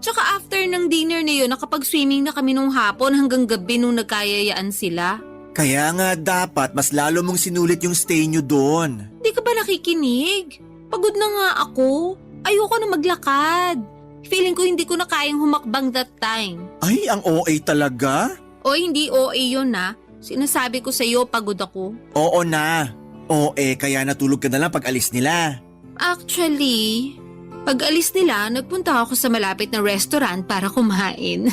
Tsaka after ng dinner na yun, nakapag-swimming na kami nung hapon hanggang gabi nung nagkayayaan sila. Kaya nga dapat mas lalo mong sinulit yung stay nyo doon. Di ka ba nakikinig? Pagod na nga ako. Ayoko na maglakad. Feeling ko hindi ko na kayang humakbang that time. Ay, ang OA talaga? O hindi OA yun na. Sinasabi ko sa'yo, pagod ako. Oo na. OA, kaya natulog ka na lang pag alis nila. Actually, pag alis nila, nagpunta ako sa malapit na restaurant para kumain.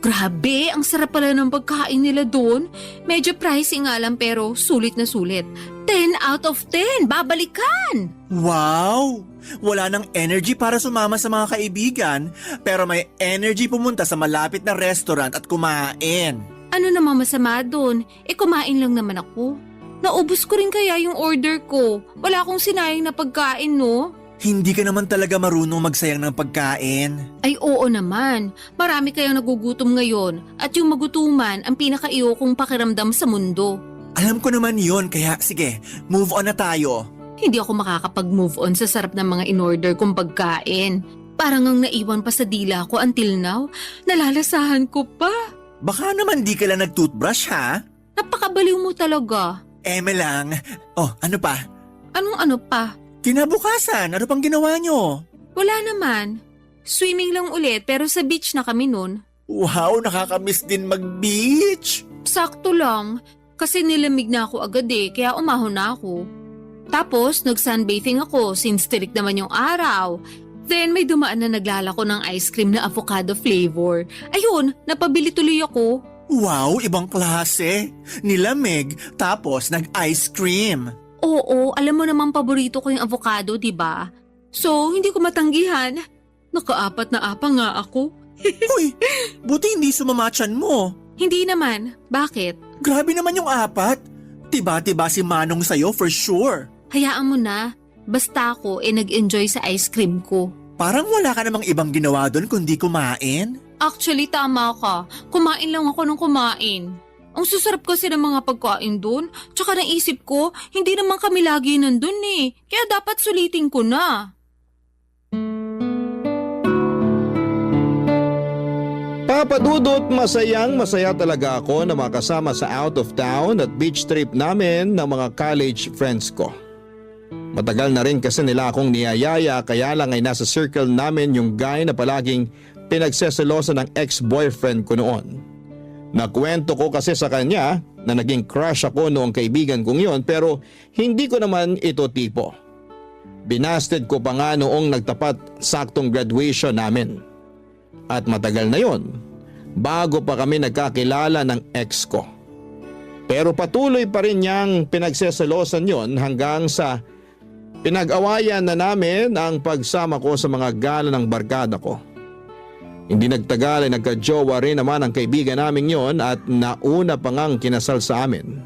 Grabe, ang sarap pala ng pagkain nila doon. Medyo pricey nga lang pero sulit na sulit. 10 out of 10, babalikan! Wow! Wala nang energy para sumama sa mga kaibigan, pero may energy pumunta sa malapit na restaurant at kumain. Ano namang masama doon? Kumain lang naman ako. Naubos ko rin kaya yung order ko. Wala akong sinayang na pagkain, no? Hindi ka naman talaga marunong magsayang ng pagkain. Ay oo naman. Marami kayang nagugutom ngayon at yung magutuman ang pinaka-iyokong pakiramdam sa mundo. Alam ko naman yon, kaya sige, move on na tayo. Hindi ako makakapag-move on sa sarap ng mga in-order kong pagkain. Parang ang naiwan pa sa dila ko until now. Nalalasahan ko pa. Baka naman di ka lang nag-toothbrush ha? Napakabaliw mo talaga. Eme lang. Oh, ano pa? Anong ano pa? Kinabukasan, ano pang ginawa nyo? Wala naman. Swimming lang ulit pero sa beach na kami nun. Wow, nakakamiss din mag-beach. Sakto lang. Kasi nilamig na ako agad kaya umahon na ako. Tapos nag-sunbathing ako since tirik naman yung araw. Then may dumaan na naglalako ng ice cream na avocado flavor. Ayun, napabili tuloy ako. Wow, ibang klase. Nilamig, tapos nag-ice cream. Oo, alam mo namang paborito ko yung avocado, di ba? So, hindi ko matanggihan. Nakaapat na apa nga ako. Uy, buti hindi sumamatchan mo. Hindi naman. Bakit? Grabe naman yung apat. Tiba-tiba si Manong sa'yo for sure. Hayaan mo na. Basta ako nag-enjoy sa ice cream ko. Parang wala ka namang ibang ginawa doon kundi kumain. Actually, tama ka. Kumain lang ako ng kumain. Ang susarap kasi ng mga pagkain doon. Tsaka naisip ko, hindi naman kami lagi nandun Kaya dapat sulitin ko na. Papadudot, masaya talaga ako na makasama sa out of town at beach trip namin ng mga college friends ko. Matagal na rin kasi nila akong niyayaya kaya lang ay nasa circle namin yung guy na palaging pinagseselosa ng ex-boyfriend ko noon. Nakwento ko kasi sa kanya na naging crush ako noong kaibigan kong yon pero hindi ko naman ito tipo. Binasted ko pa nga noong nagtapat saktong graduation namin. At matagal na yon, bago pa kami nagkakilala ng ex ko. Pero patuloy pa rin niyang pinagseselosan yon hanggang sa pinag-awayan na namin ang pagsama ko sa mga gala ng barkada ko. Hindi nagtagal ay nagka-jowa rin naman ang kaibigan namin yon at nauna pa ngang kinasal sa amin.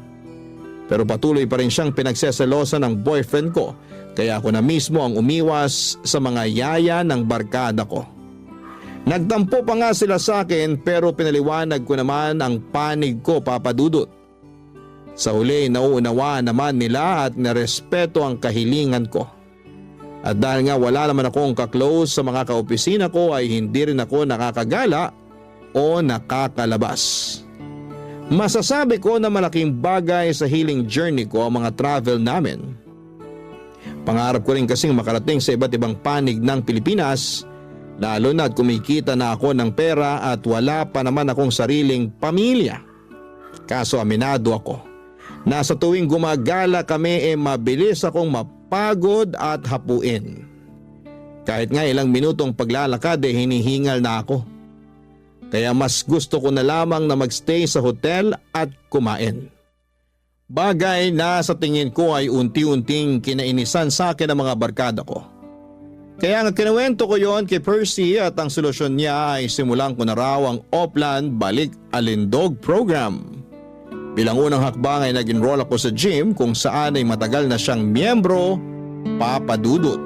Pero patuloy pa rin siyang pinagseselosan ng boyfriend ko kaya ako na mismo ang umiwas sa mga yaya ng barkada ko. Nagtampo pa nga sila sa akin pero pinaliwanag ko naman ang panig ko, papadudot. Sa huli, nauunawaan naman nila at narespeto ang kahilingan ko. At dahil nga wala naman akong kaklose sa mga kaopisina ko ay hindi rin ako nakakagala o nakakalabas. Masasabi ko na malaking bagay sa healing journey ko ang mga travel namin. Pangarap ko rin kasing makarating sa iba't ibang panig ng Pilipinas, lalo na at kumikita na ako ng pera at wala pa naman akong sariling pamilya. Kaso aminado ako, na sa tuwing gumagala kami mabilis akong mapagod at hapuin. Kahit nga ilang minutong paglalakad hinihingal na ako. Kaya mas gusto ko na lamang na magstay sa hotel at kumain. Bagay na sa tingin ko ay unti-unting kinainisan sa akin ng mga barkada ko. Kaya nga kinuwento ko yon kay Percy at ang solusyon niya ay simulan ko na raw ang Oplan Balik Alindog program. Bilang unang hakbang ay nag-enroll ako sa gym kung saan ay matagal na siyang miyembro, Papa Dudut.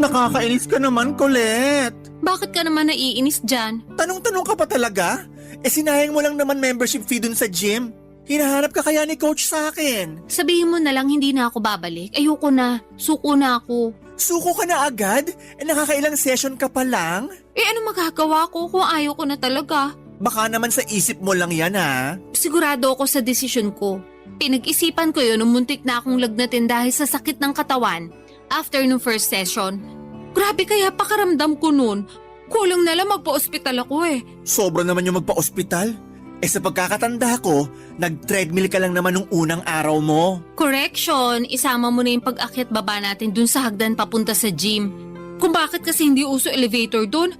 Nakakainis ka naman, Colette. Bakit ka naman naiinis dyan? Tanong-tanong ka pa talaga? Sinayang mo lang naman membership fee dun sa gym. Hinahanap ka kaya ni coach sa akin. Sabihin mo na lang hindi na ako babalik. Ayoko na. Suko na ako. Suko ka na agad? Nakakailang session ka pa lang? Ano magagawa ko kung ayaw ko na talaga? Baka naman sa isip mo lang yan ha. Sigurado ako sa desisyon ko. Pinag-isipan ko yun nung muntik na akong lagnatin dahil sa sakit ng katawan after nung first session. Grabe kaya pakaramdam ko nun. Kulang na lang magpa-ospital ako eh. Sobra naman yung magpa-ospital. Sa pagkakatanda ko, nag-treadmill ka lang naman nung unang araw mo. Correction, isama mo na yung pag-akyat baba natin dun sa hagdan papunta sa gym. Kung bakit kasi hindi uso elevator dun?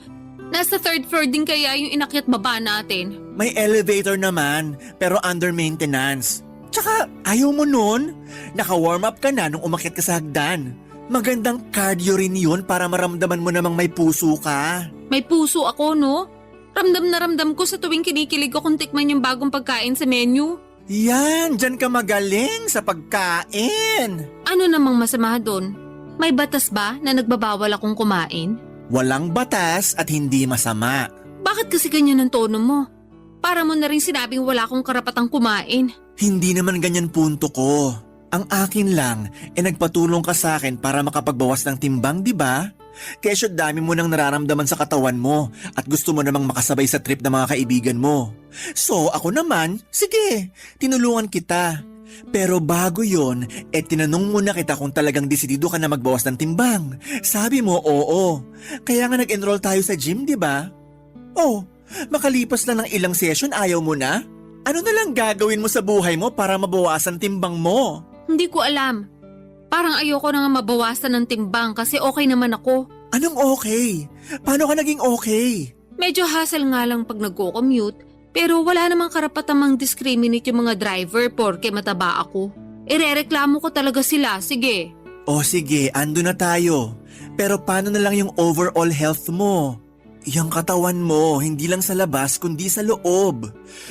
Nasa third floor din kaya yung inakyat baba natin. May elevator naman, pero under maintenance. Tsaka, ayaw mo nun? Naka-warm up ka na nung umakyat ka sa hagdan. Magandang cardio rin yun para maramdaman mo namang may puso ka. May puso ako, no? Ramdam na ramdam ko sa tuwing kinikilig ko kung tikman yung bagong pagkain sa menu. Yan, dyan ka magaling sa pagkain. Ano namang masama doon? May batas ba na nagbabawal akong kumain? Walang batas at hindi masama. Bakit kasi ganyan ang tono mo? Para mo na rin sinabing wala akong karapatang kumain. Hindi naman ganyan punto ko. Ang akin lang, nagpatulong ka sa akin para makapagbawas ng timbang, di ba? Kesyo dami mo nang nararamdaman sa katawan mo at gusto mo namang makasabay sa trip ng mga kaibigan mo. So ako naman, sige, tinulungan kita. Pero bago yon, tinanong muna kita kung talagang desidido ka na magbawas ng timbang. Sabi mo, oo. Kaya nga nag-enroll tayo sa gym, di ba? Oh, makalipas lang ng ilang session ayaw mo na? Ano na lang gagawin mo sa buhay mo para mabawasan timbang mo? Hindi ko alam. Parang ayoko na nga mabawasan ng timbang kasi okay naman ako. Anong okay? Paano ka naging okay? Medyo hassle nga lang pag nagko-commute, pero wala namang karapatang mang-discriminate yung mga driver porke mataba ako. Irereklamo ko talaga sila, sige. O sige, ando na tayo. Pero paano na lang yung overall health mo? Yung katawan mo, hindi lang sa labas kundi sa loob.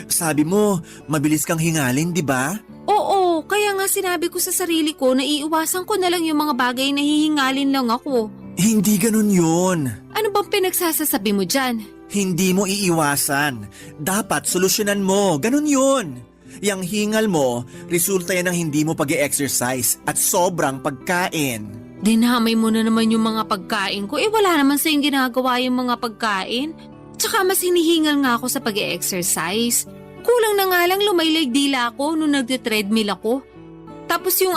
Sabi mo, mabilis kang hingalin, di ba? Oo, kaya nga sinabi ko sa sarili ko na iiwasan ko na lang yung mga bagay na hihingalin lang ako. Hindi ganun yun. Ano bang pinagsasasabi mo dyan? Hindi mo iiwasan. Dapat solusyonan mo. Ganun yun. Yang hingal mo, resulta yan ng hindi mo pag-e-exercise at sobrang pagkain. Dinamay mo na naman yung mga pagkain ko. Wala naman sa yung ginagawa yung mga pagkain. Tsaka mas hinihingal nga ako sa pag-e-exercise. Kulang na nga lang lumaylag dila ako nung nagte-treadmill ako. Tapos yung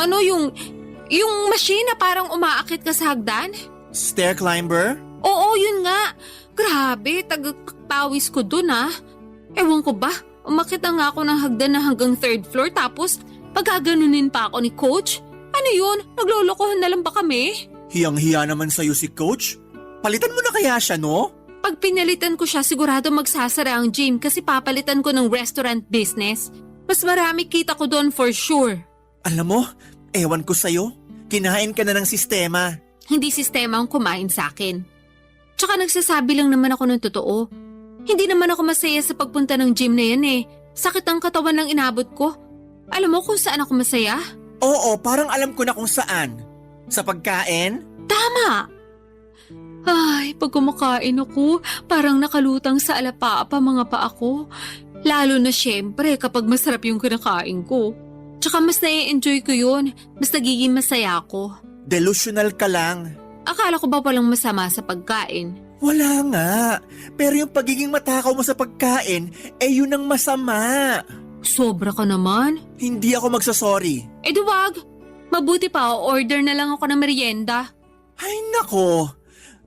machine na parang umaakit ka sa hagdan. Stair climber? Oo, yun nga. Grabe, tagapawis ko dun ah. Ewan ko ba, umakit na nga ako ng hagdan na hanggang third floor tapos pagkaganunin pa ako ni coach. Ano yun? Naglolokohan na lang ba kami? Hiyang-hiya naman sa'yo si coach. Palitan mo na kaya siya, no? Pag pinalitan ko siya, sigurado magsasara ang gym kasi papalitan ko ng restaurant business. Mas marami kita ko doon for sure. Alam mo, ewan ko sa'yo. Kinain ka na ng sistema. Hindi sistema ang kumain sa akin. Tsaka nagsasabi lang naman ako ng totoo. Hindi naman ako masaya sa pagpunta ng gym na yan eh. Sakit ang katawan ng inabot ko. Alam mo kung saan ako masaya? Oo, parang alam ko na kung saan. Sa pagkain? Tama! Ay, pag kumakain ako, parang nakalutang sa alapapa mga paa ko. Lalo na syempre kapag masarap yung kinakain ko. Tsaka mas nai-enjoy ko yun, mas nagiging masaya ako. Delusional ka lang. Akala ko ba walang masama sa pagkain? Wala nga. Pero yung pagiging matakaw mo sa pagkain, yun ang masama. Sobra ka naman. Hindi ako magsasorry. Wag. Mabuti pa, order na lang ako ng merienda. Ay nako.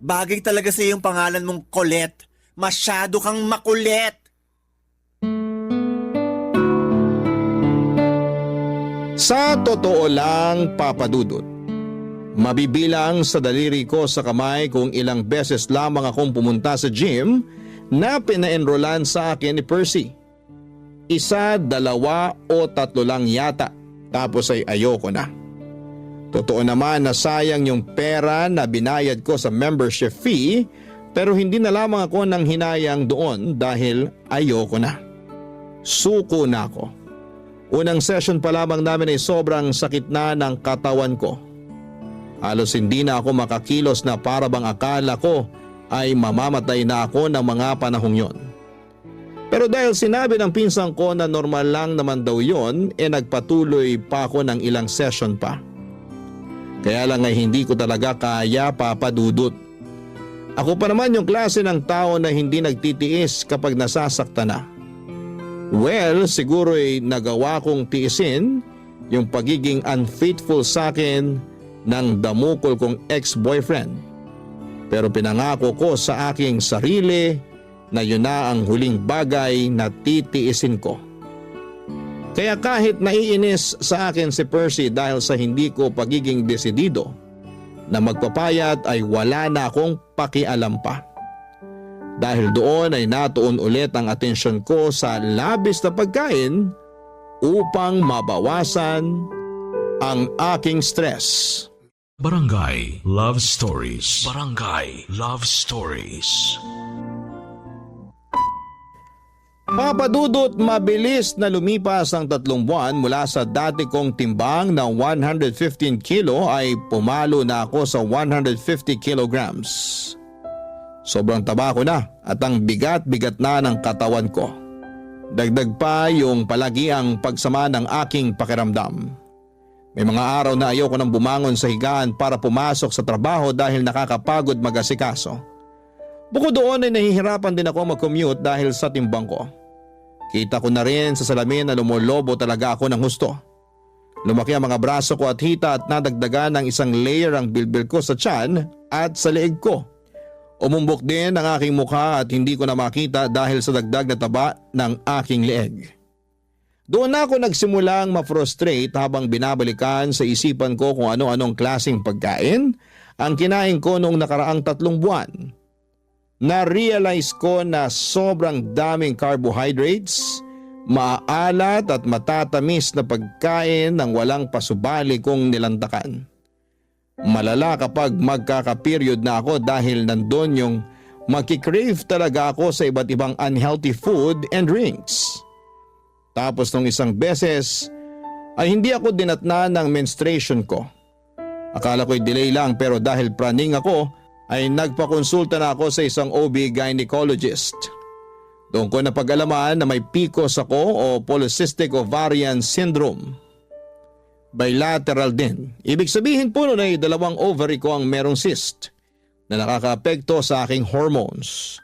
Bagay talaga sa yung pangalan mong Colette. Masyado kang makulit. Sa totoo lang, Papa Dudut, Mabibilang sa daliri ko sa kamay kung ilang beses lamang akong pumunta sa gym na pina-enrollan sa akin ni Percy. 1, 2 o 3 lang yata, tapos ay ayoko na. Totoo naman na sayang yung pera na binayad ko sa membership fee, pero hindi na lamang ako nang hinayang doon dahil ayoko na. Suko na ako. Unang session pa lamang namin ay sobrang sakit na ng katawan ko. Halos hindi na ako makakilos na para bang akala ko ay mamamatay na ako ng mga panahong yon. Pero dahil sinabi ng pinsan ko na normal lang naman daw yon, nagpatuloy pa ako ng ilang session pa. Kaya lang ay hindi ko talaga kaya, Papa Dudut. Ako pa naman yung klase ng tao na hindi nagtitiis kapag nasasaktan na. Well, siguro ay nagawa kong tiisin yung pagiging unfaithful sa akin ng damukol kong ex-boyfriend. Pero pinangako ko sa aking sarili na yun na ang huling bagay na titiisin ko. Kaya kahit naiinis sa akin si Percy dahil sa hindi ko pagiging desidido na magpapayat ay wala na akong pakialam pa. Dahil doon ay natuon ulit ang atensyon ko sa labis na pagkain upang mabawasan ang aking stress. Barangay Love Stories. Barangay Love Stories. Papadudot, mabilis na lumipas ang 3 buwan mula sa dati kong timbang na 115 kilo ay pumalo na ako sa 150 kilograms. Sobrang taba ko na at ang bigat-bigat na ng katawan ko. Dagdag pa yung palagiang pagsama ng aking pakiramdam. May mga araw na ayoko nang bumangon sa higaan para pumasok sa trabaho dahil nakakapagod mag-asikaso. Bukod doon ay nahihirapan din ako mag-commute dahil sa timbang ko. Kita ko na rin sa salamin na lumolobo talaga ako ng husto. Lumaki ang mga braso ko at hita at nadagdagan ng 1 layer ang bilbil ko sa tiyan at sa leeg ko. Umumbok din ang aking mukha at hindi ko na makita dahil sa dagdag na taba ng aking leeg. Doon na ako nagsimulang ma-frustrate habang binabalikan sa isipan ko kung ano-anong klaseng pagkain ang kinain ko noong nakaraang 3 buwan. Na-realize ko na sobrang daming carbohydrates, maalat at matatamis na pagkain ng walang pasubali kong nilantakan. Malala kapag magkaka-period na ako dahil nandun yung makikrave talaga ako sa iba't ibang unhealthy food and drinks. Tapos nung isang beses ay hindi ako dinatnan ng menstruation ko. Akala ko'y delay lang pero dahil praning ako ay nagpakonsulta na ako sa isang OB gynecologist. Doon ko napag-alaman na may PCOS ako o Polycystic Ovarian Syndrome. Bilateral din. Ibig sabihin po nun ay 2 ovary ko ang merong cyst na nakakaapekto sa aking hormones.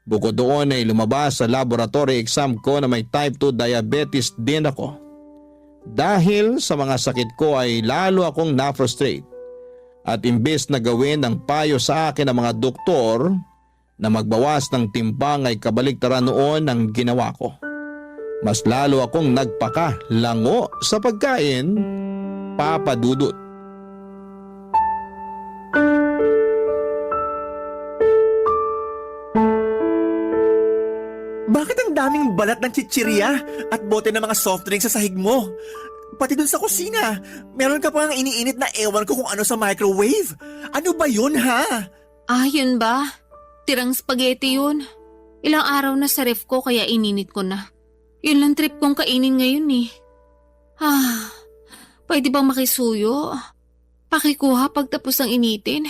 Bukod doon ay lumabas sa laboratory exam ko na may type 2 diabetes din ako. Dahil sa mga sakit ko ay lalo akong na-frustrate. At imbes na gawin ng payo sa akin ng mga doktor na magbawas ng timbang ay kabaligtaran noon ang ginawa ko. Mas lalo akong nagpaka-lango sa pagkain, Papa Dudut. Bakit ang daming balat ng chichirya at bote ng mga soft drinks sa sahig mo? Pati dun sa kusina, meron ka pang iniinit na ewan ko kung ano sa microwave. Ano ba yun, ha? Ah, yun ba? Tirang spaghetti yun. Ilang araw na sa ref ko kaya ininit ko na. Yun lang trip kong kainin ngayon eh. Pwede bang makisuyo? Pakikuha pagtapos ng initin.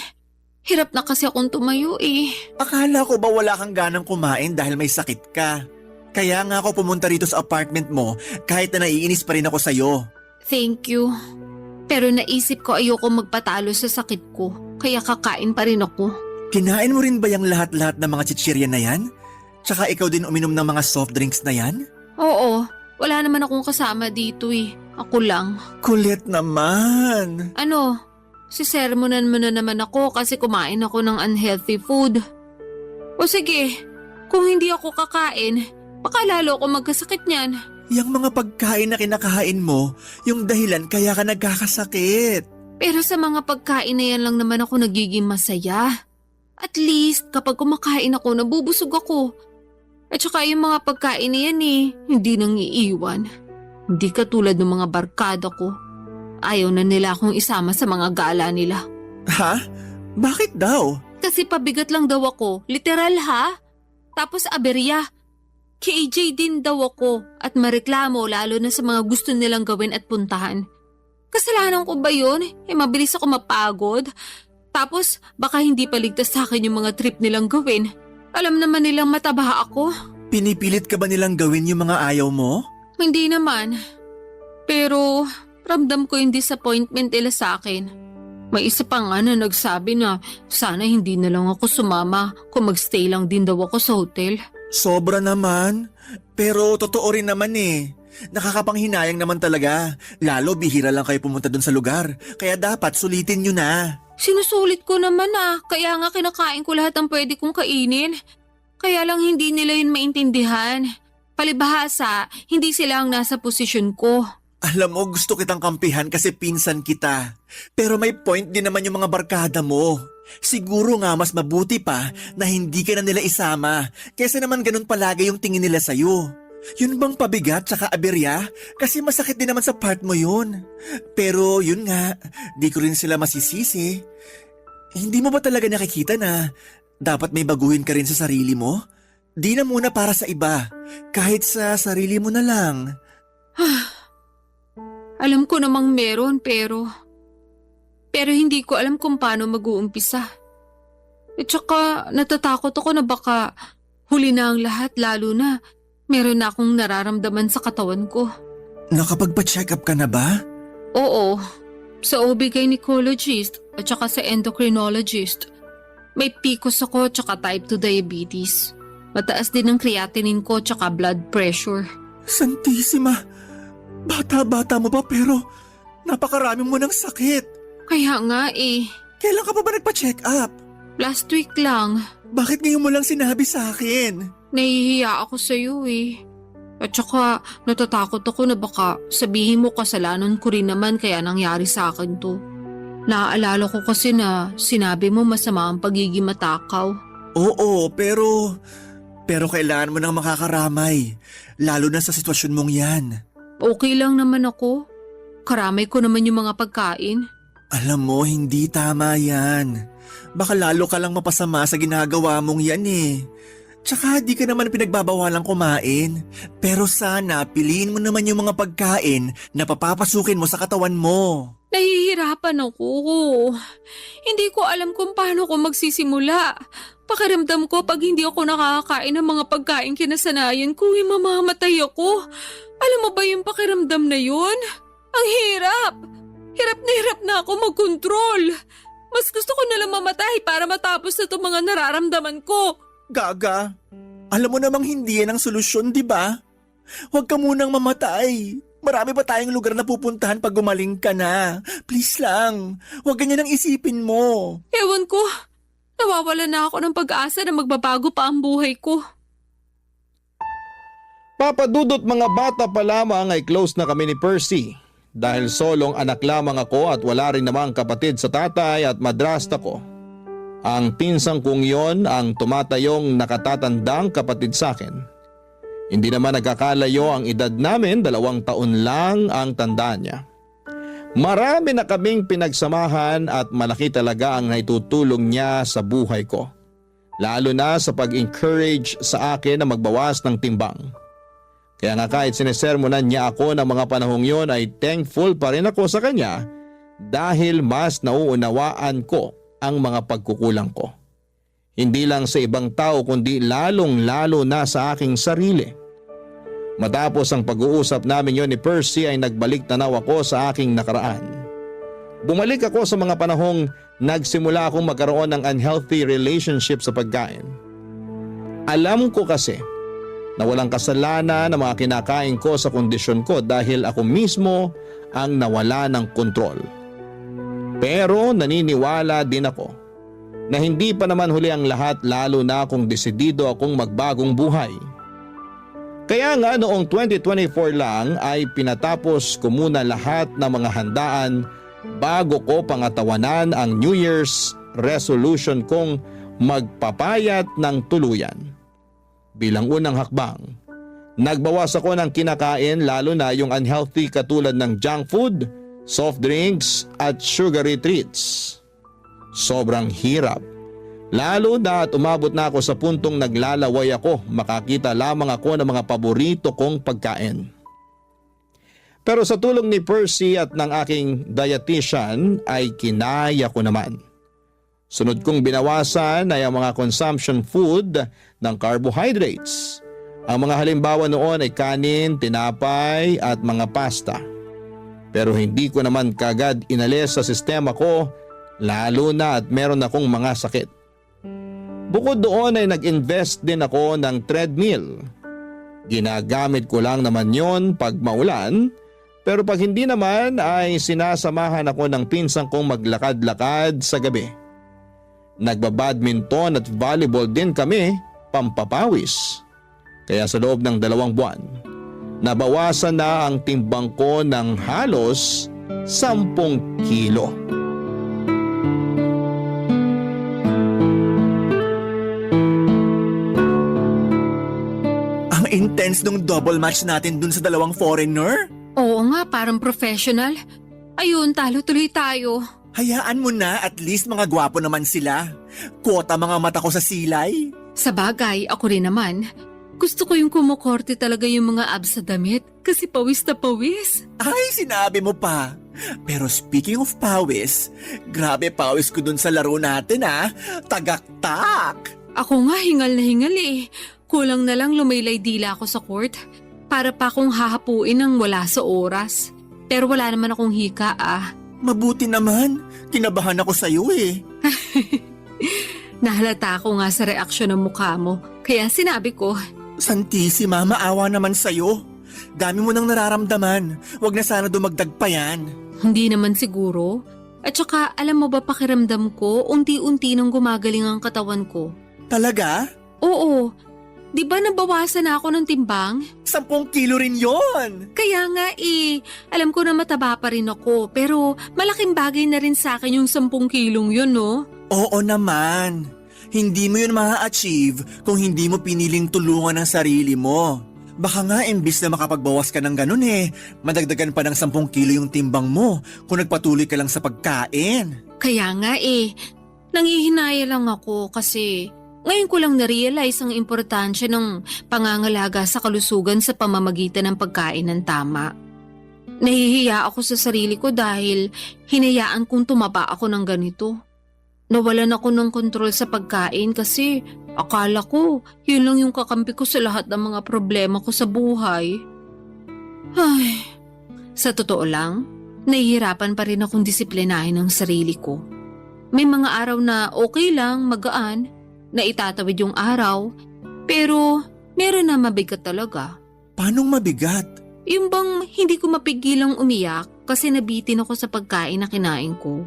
Hirap na kasi akong tumayo eh. Akala ko ba wala kang ganang kumain dahil may sakit ka? Kaya nga ako pumunta rito sa apartment mo kahit na naiinis pa rin ako sa'yo. Thank you. Pero naisip ko ayoko magpatalo sa sakit ko. Kaya kakain pa rin ako. Kinain mo rin ba yung lahat-lahat ng mga chichirya na yan? Tsaka ikaw din uminom ng mga soft drinks na yan? Oo, wala naman akong kasama dito eh. Ako lang. Kulit naman. Ano? Sisermonan mo na naman ako kasi kumain ako ng unhealthy food. O sige, kung hindi ako kakain, baka lalo ako magkasakit niyan. Yang mga pagkain na kinakain mo, yung dahilan kaya ka nagkakasakit. Pero sa mga pagkain na yan lang naman ako nagiging masaya. At least kapag kumakain ako, nabubusog ako. At saka yung mga pagkain na yan hindi nang iiwan. Hindi katulad ng mga barkada ko. Ayaw na nila akong isama sa mga gala nila. Ha? Bakit daw? Kasi pabigat lang daw ako. Literal ha? Tapos aberya. KJ din daw ako at mareklamo lalo na sa mga gusto nilang gawin at puntahan. Kasalanan ko ba yun? Mabilis ako mapagod. Tapos baka hindi paligtas sa akin yung mga trip nilang gawin. Alam naman nilang mataba ako. Pinipilit ka ba nilang gawin yung mga ayaw mo? Hindi naman. Pero ramdam ko yung disappointment nila sa akin. May isa pa nga na nagsabi na sana hindi na lang ako sumama kung magstay lang din daw ako sa hotel. Sobra naman. Pero totoo rin naman Nakakapanghinayang naman talaga. Lalo bihira lang kayo pumunta dun sa lugar. Kaya dapat sulitin nyo na. Sinusulit ko naman kaya nga kinakain ko lahat ng pwede kong kainin. Kaya lang hindi nila yun maintindihan. Palibhasa, hindi sila ang nasa posisyon ko. Alam mo, gusto kitang kampihan kasi pinsan kita. Pero may point din naman yung mga barkada mo. Siguro nga mas mabuti pa na hindi ka na nila isama kaysa naman ganun palagi yung tingin nila sa'yo. Yun bang pabigat tsaka aberya? Kasi masakit din naman sa part mo yun. Pero yun nga, di ko rin sila masisisi. Hindi mo ba talaga nakikita na dapat may baguhin ka rin sa sarili mo? Di na muna para sa iba, kahit sa sarili mo na lang. Alam ko namang meron pero hindi ko alam kung paano mag-uumpisa. At saka natatakot ako na baka huli na ang lahat lalo na meron na akong nararamdaman sa katawan ko. Nakapagpa-check up ka na ba? Oo, sa OB-gynecologist at saka sa endocrinologist. May PCOS ako at saka type 2 diabetes. Mataas din ang creatinine ko at saka blood pressure. Santisima, bata-bata mo pa pero napakarami mo ng sakit. Kaya nga Kailan ka pa ba nagpa-check up? last week lang. Bakit ngayon mo lang sinabi sa akin? Nahihiya ako sa iyo At saka natatakot ako na baka sabihin mo kasalanan ko rin naman kaya nangyari sa akin to. Naaalala ko kasi na sinabi mo masama ang pagiging matakaw. Oo, pero kailangan mo nang makakaramay. Lalo na sa sitwasyon mong yan. Okay lang naman ako. Karamay ko naman yung mga pagkain. Alam mo, hindi tama yan. Baka lalo ka lang mapasama sa ginagawa mong yan Tsaka di ka naman pinagbabawalang kumain. Pero sana piliin mo naman yung mga pagkain na papapasukin mo sa katawan mo. Nahihirapan ako. Hindi ko alam kung paano ko magsisimula. Pakiramdam ko pag hindi ako nakakakain ng mga pagkain kinasanayan ko, mamamatay ako. Alam mo ba yung pakiramdam na yun? Ang hirap. Hirap na ako magkontrol. Mas gusto ko nalang mamatay para matapos na itong mga nararamdaman ko. Gaga, alam mo namang hindi yan ang solusyon, di ba? Huwag ka munang mamatay. Marami pa tayong lugar na pupuntahan pag gumaling ka na. Please lang, huwag ganyan ang isipin mo. Ewan ko, nawawala na ako ng pag-asa na magbabago pa ang buhay ko. Papadudot mga bata pa lamang ay close na kami ni Percy. Dahil solong anak lamang ako at wala rin namang kapatid sa tatay at madrasta ko. Ang pinsang kong yon ang tumatayong nakatatandang kapatid sa akin. Hindi naman nagkakalayo ang edad namin, 2 taon lang ang tanda niya. Marami na kaming pinagsamahan at malaki talaga ang naitutulong niya sa buhay ko. Lalo na sa pag-encourage sa akin na magbawas ng timbang. Kaya nga kahit sinesermonan niya ako ng mga panahong yon ay thankful pa rin ako sa kanya dahil mas nauunawaan ko ang mga pagkukulang ko. Hindi lang sa ibang tao kundi lalong-lalo na sa aking sarili. Matapos ang pag-uusap namin yon ni Percy ay nagbalik tanaw ako sa aking nakaraan. Bumalik ako sa mga panahong nagsimula akong magkaroon ng unhealthy relationship sa pagkain. Alam ko kasi na walang kasalanan na mga kinakain ko sa kondisyon ko dahil ako mismo ang nawala ng kontrol. Pero naniniwala din ako na hindi pa naman huli ang lahat lalo na kung desidido akong magbagong buhay. Kaya nga noong 2024 lang ay pinatapos ko muna lahat ng mga handaan bago ko pangatawanan ang New Year's resolution kong magpapayat ng tuluyan. Bilang unang hakbang, nagbawas ako ng kinakain lalo na yung unhealthy katulad ng junk food, soft drinks at sugary treats. Sobrang hirap. Lalo na at umabot na ako sa puntong naglalaway ako, makakita lamang ako ng mga paborito kong pagkain. Pero sa tulong ni Percy at ng aking dietitian ay kinaya ko naman. Sunod kong binawasan ay ang mga consumption food ng carbohydrates. Ang mga halimbawa noon ay kanin, tinapay at mga pasta. Pero hindi ko naman kagad inalis sa sistema ko, lalo na at meron akong mga sakit. Bukod doon ay nag-invest din ako ng treadmill. Ginagamit ko lang naman yon pag maulan, pero pag hindi naman ay sinasamahan ako ng pinsang kong maglakad-lakad sa gabi. Nagbabadminton at volleyball din kami, pampapawis. Kaya sa loob ng 2 buwan, nabawasan na ang timbang ko ng halos 10 kilo. Ang intense nung double match natin dun sa 2 foreigner. Oo nga, parang professional. Ayun, talo tuloy tayo. Hayaan mo na, at least mga gwapo naman sila. Kota mga mata ko sa silay. Sa bagay, ako rin naman. Gusto ko yung kumukorte talaga yung mga abs sa damit kasi pawis na pawis. Ay, sinabi mo pa. Pero speaking of pawis, grabe pawis ko dun sa laro natin Tagaktak! Ako nga hingal na hingal eh. Kulang na lang lumaylay dila ako sa court para pa akong hahapuin ng wala sa oras. Pero wala naman akong hika Mabuti naman, kinabahan ako sa'yo eh. Nahalata ako nga sa reaksyon ng mukha mo, kaya sinabi ko. Santissima, maawa naman sa'yo. Dami mo nang nararamdaman, wag na sana dumagdag pa yan. Hindi naman siguro. At saka alam mo ba pakiramdam ko, unti-unti nang gumagaling ang katawan ko. Talaga? Oo. Di ba nabawasan na ako ng timbang? 10 kilo rin yon. Kaya nga alam ko na mataba pa rin ako, pero malaking bagay na rin sa akin yung 10 kilong yun, no? Oo naman. Hindi mo yun ma-achieve kung hindi mo piniling tulungan ang sarili mo. Baka nga imbis na makapagbawas ka ng ganun madagdagan pa ng 10 kilo yung timbang mo kung nagpatuloy ka lang sa pagkain. Kaya nga nangihinaya lang ako kasi ngayon ko lang na-realize ang importansya ng pangangalaga sa kalusugan sa pamamagitan ng pagkain ng tama. Nahihiya ako sa sarili ko dahil hinayaan kong tumaba ako ng ganito. Nawalan ako ng kontrol sa pagkain kasi akala ko yun lang yung kakampi ko sa lahat ng mga problema ko sa buhay. Ay, sa totoo lang, nahihirapan pa rin akong disiplinahin ang sarili ko. May mga araw na okay lang, magaan, na itatawid yung araw, pero meron na mabigat talaga. Paanong mabigat? Yung bang hindi ko mapigilang umiyak kasi nabitin ako sa pagkain na kinain ko.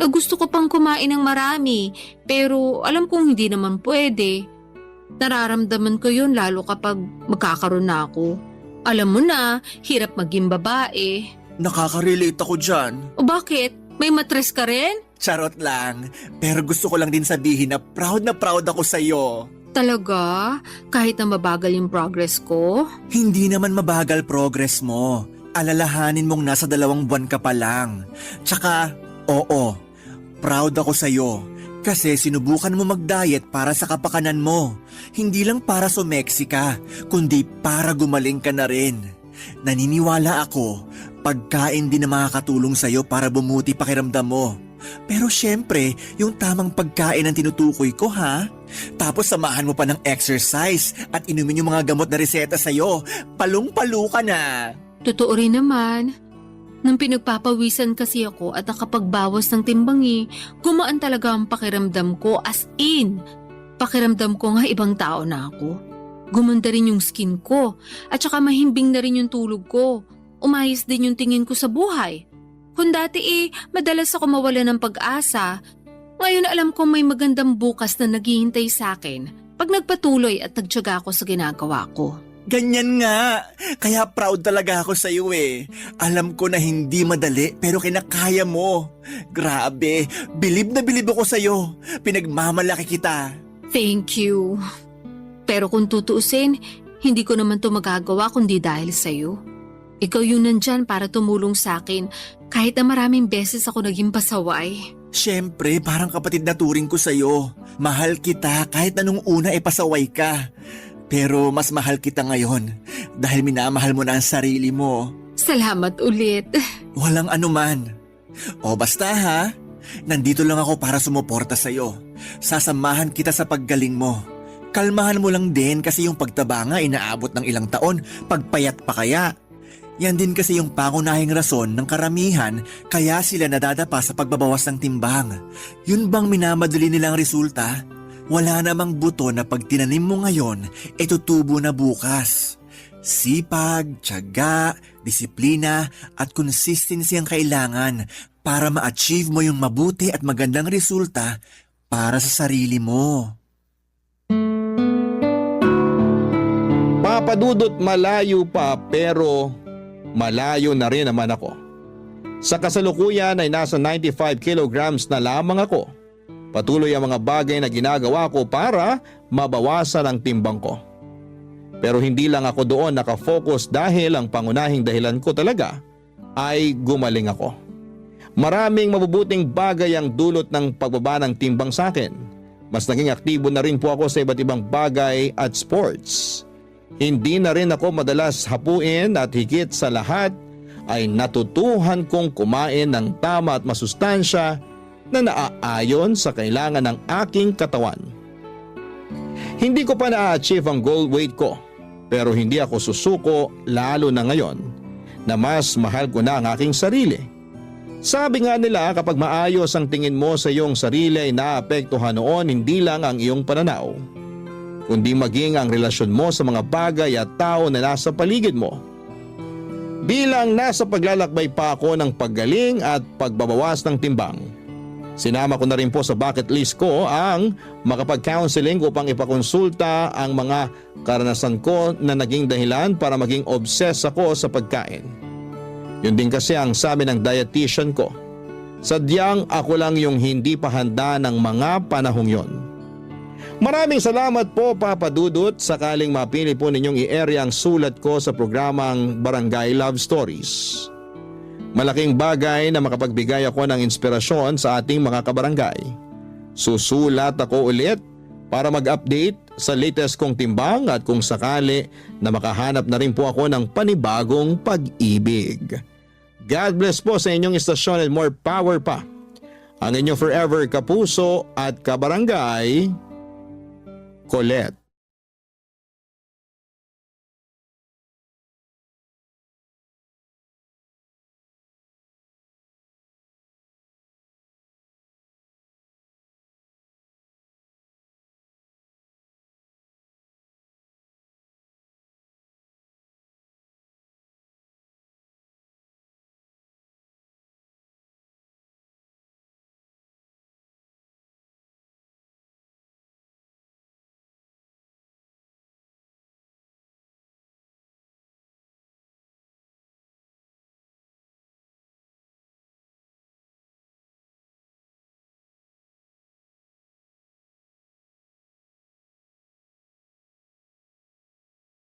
Na gusto ko pang kumain ng marami, pero alam kong hindi naman pwede. Nararamdaman ko yun lalo kapag magkakaroon na ako. Alam mo na, hirap maging babae. Nakaka-relate ako dyan. O bakit? May matres ka rin? Charot lang. Pero gusto ko lang din sabihin na proud ako sa'yo. Talaga? Kahit na mabagal yung progress ko? Hindi naman mabagal progress mo. Alalahanin mong nasa 2 buwan ka pa lang. Tsaka, oo, proud ako sa'yo. Kasi sinubukan mo mag-diet para sa kapakanan mo. Hindi lang para sumeksi ka, kundi para gumaling ka na rin. Naniniwala ako, pagkain din na makakatulong sa'yo para bumuti pakiramdam mo. Pero syempre, yung tamang pagkain ang tinutukoy ko Tapos samahan mo pa ng exercise at inumin yung mga gamot na reseta sa'yo. Palong-palo ka na. Totoo rin naman. Nang pinagpapawisan kasi ako at nakapagbawas ng timbang gumaan talaga ang pakiramdam ko as in. Pakiramdam ko nga ibang tao na ako. Gumanda rin yung skin ko at saka mahimbing na rin yung tulog ko. Umayos din yung tingin ko sa buhay. Kung dati madalas ako mawala ng pag-asa, ngayon alam kong may magandang bukas na naghihintay sa akin pag nagpatuloy at nagtiyaga ako sa ginagawa ko. Ganyan nga. Kaya proud talaga ako sa iyo eh. Alam ko na hindi madali pero kinakaya mo. Grabe, bilib na bilib ako sa iyo. Pinagmamalaki kita. Thank you. Pero kung tutuusin, hindi ko naman to magagawa kundi dahil sa'yo. Ikaw yung nandyan para tumulong sa akin kahit na maraming beses ako naging pasaway. Siyempre, parang kapatid na turing ko sa iyo. Mahal kita kahit anong una pasaway ka. Pero mas mahal kita ngayon dahil minamahal mo na ang sarili mo. Salamat ulit. Walang anuman. O basta ha, nandito lang ako para sumuporta sa iyo. Sasamahan kita sa paggaling mo. Kalmahan mo lang din kasi yung pagtaba nga inaabot ng ilang taon, pagpayat pa kaya. Yan din kasi yung pangunahing rason ng karamihan kaya sila nadadapa sa pagbabawas ng timbang. Yun bang minamadali nilang resulta? Wala namang buto na pag tinanim mo ngayon, tutubo na bukas. Sipag, tiyaga, disiplina at consistency ang kailangan para ma-achieve mo yung mabuti at magandang resulta para sa sarili mo. Papadudot malayo pa pero malayo na rin naman ako. Sa kasalukuyan ay nasa 95 kilograms na lamang ako. Patuloy ang mga bagay na ginagawa ko para mabawasan ang timbang ko. Pero hindi lang ako doon nakafocus dahil ang pangunahing dahilan ko talaga ay gumaling ako. Maraming mabubuting bagay ang dulot ng pagbaba ng timbang sa akin. Mas naging aktibo na rin po ako sa iba't ibang bagay at sports. Hindi na rin ako madalas hapuin at higit sa lahat ay natutuhan kong kumain ng tama at masustansya na naaayon sa kailangan ng aking katawan. Hindi ko pa na-achieve ang goal weight ko pero hindi ako susuko lalo na ngayon na mas mahal ko na ang aking sarili. Sabi nga nila kapag maayos ang tingin mo sa iyong sarili ay naapektuhan noon hindi lang ang iyong pananaw, kundi maging ang relasyon mo sa mga bagay at tao na nasa paligid mo. Bilang nasa paglalakbay pa ako ng paggaling at pagbabawas ng timbang, sinama ko na rin po sa bucket list ko ang makapag-counseling upang ipakonsulta ang mga karanasan ko na naging dahilan para maging obsessed ako sa pagkain. Yun din kasi ang sabi ng dietitian ko. Sadyang ako lang yung hindi pa handa ng mga panahong yon. Maraming salamat po Papa Dudut, sakaling mapili po ninyong i-area ang sulat ko sa programang Barangay Love Stories. Malaking bagay na makapagbigay ako ng inspirasyon sa ating mga kabarangay. Susulat ako ulit para mag-update sa latest kong timbang at kung sakali na makahanap na rin po ako ng panibagong pag-ibig. God bless po sa inyong istasyon and more power pa. Ang inyong forever kapuso at kabarangay, Colette.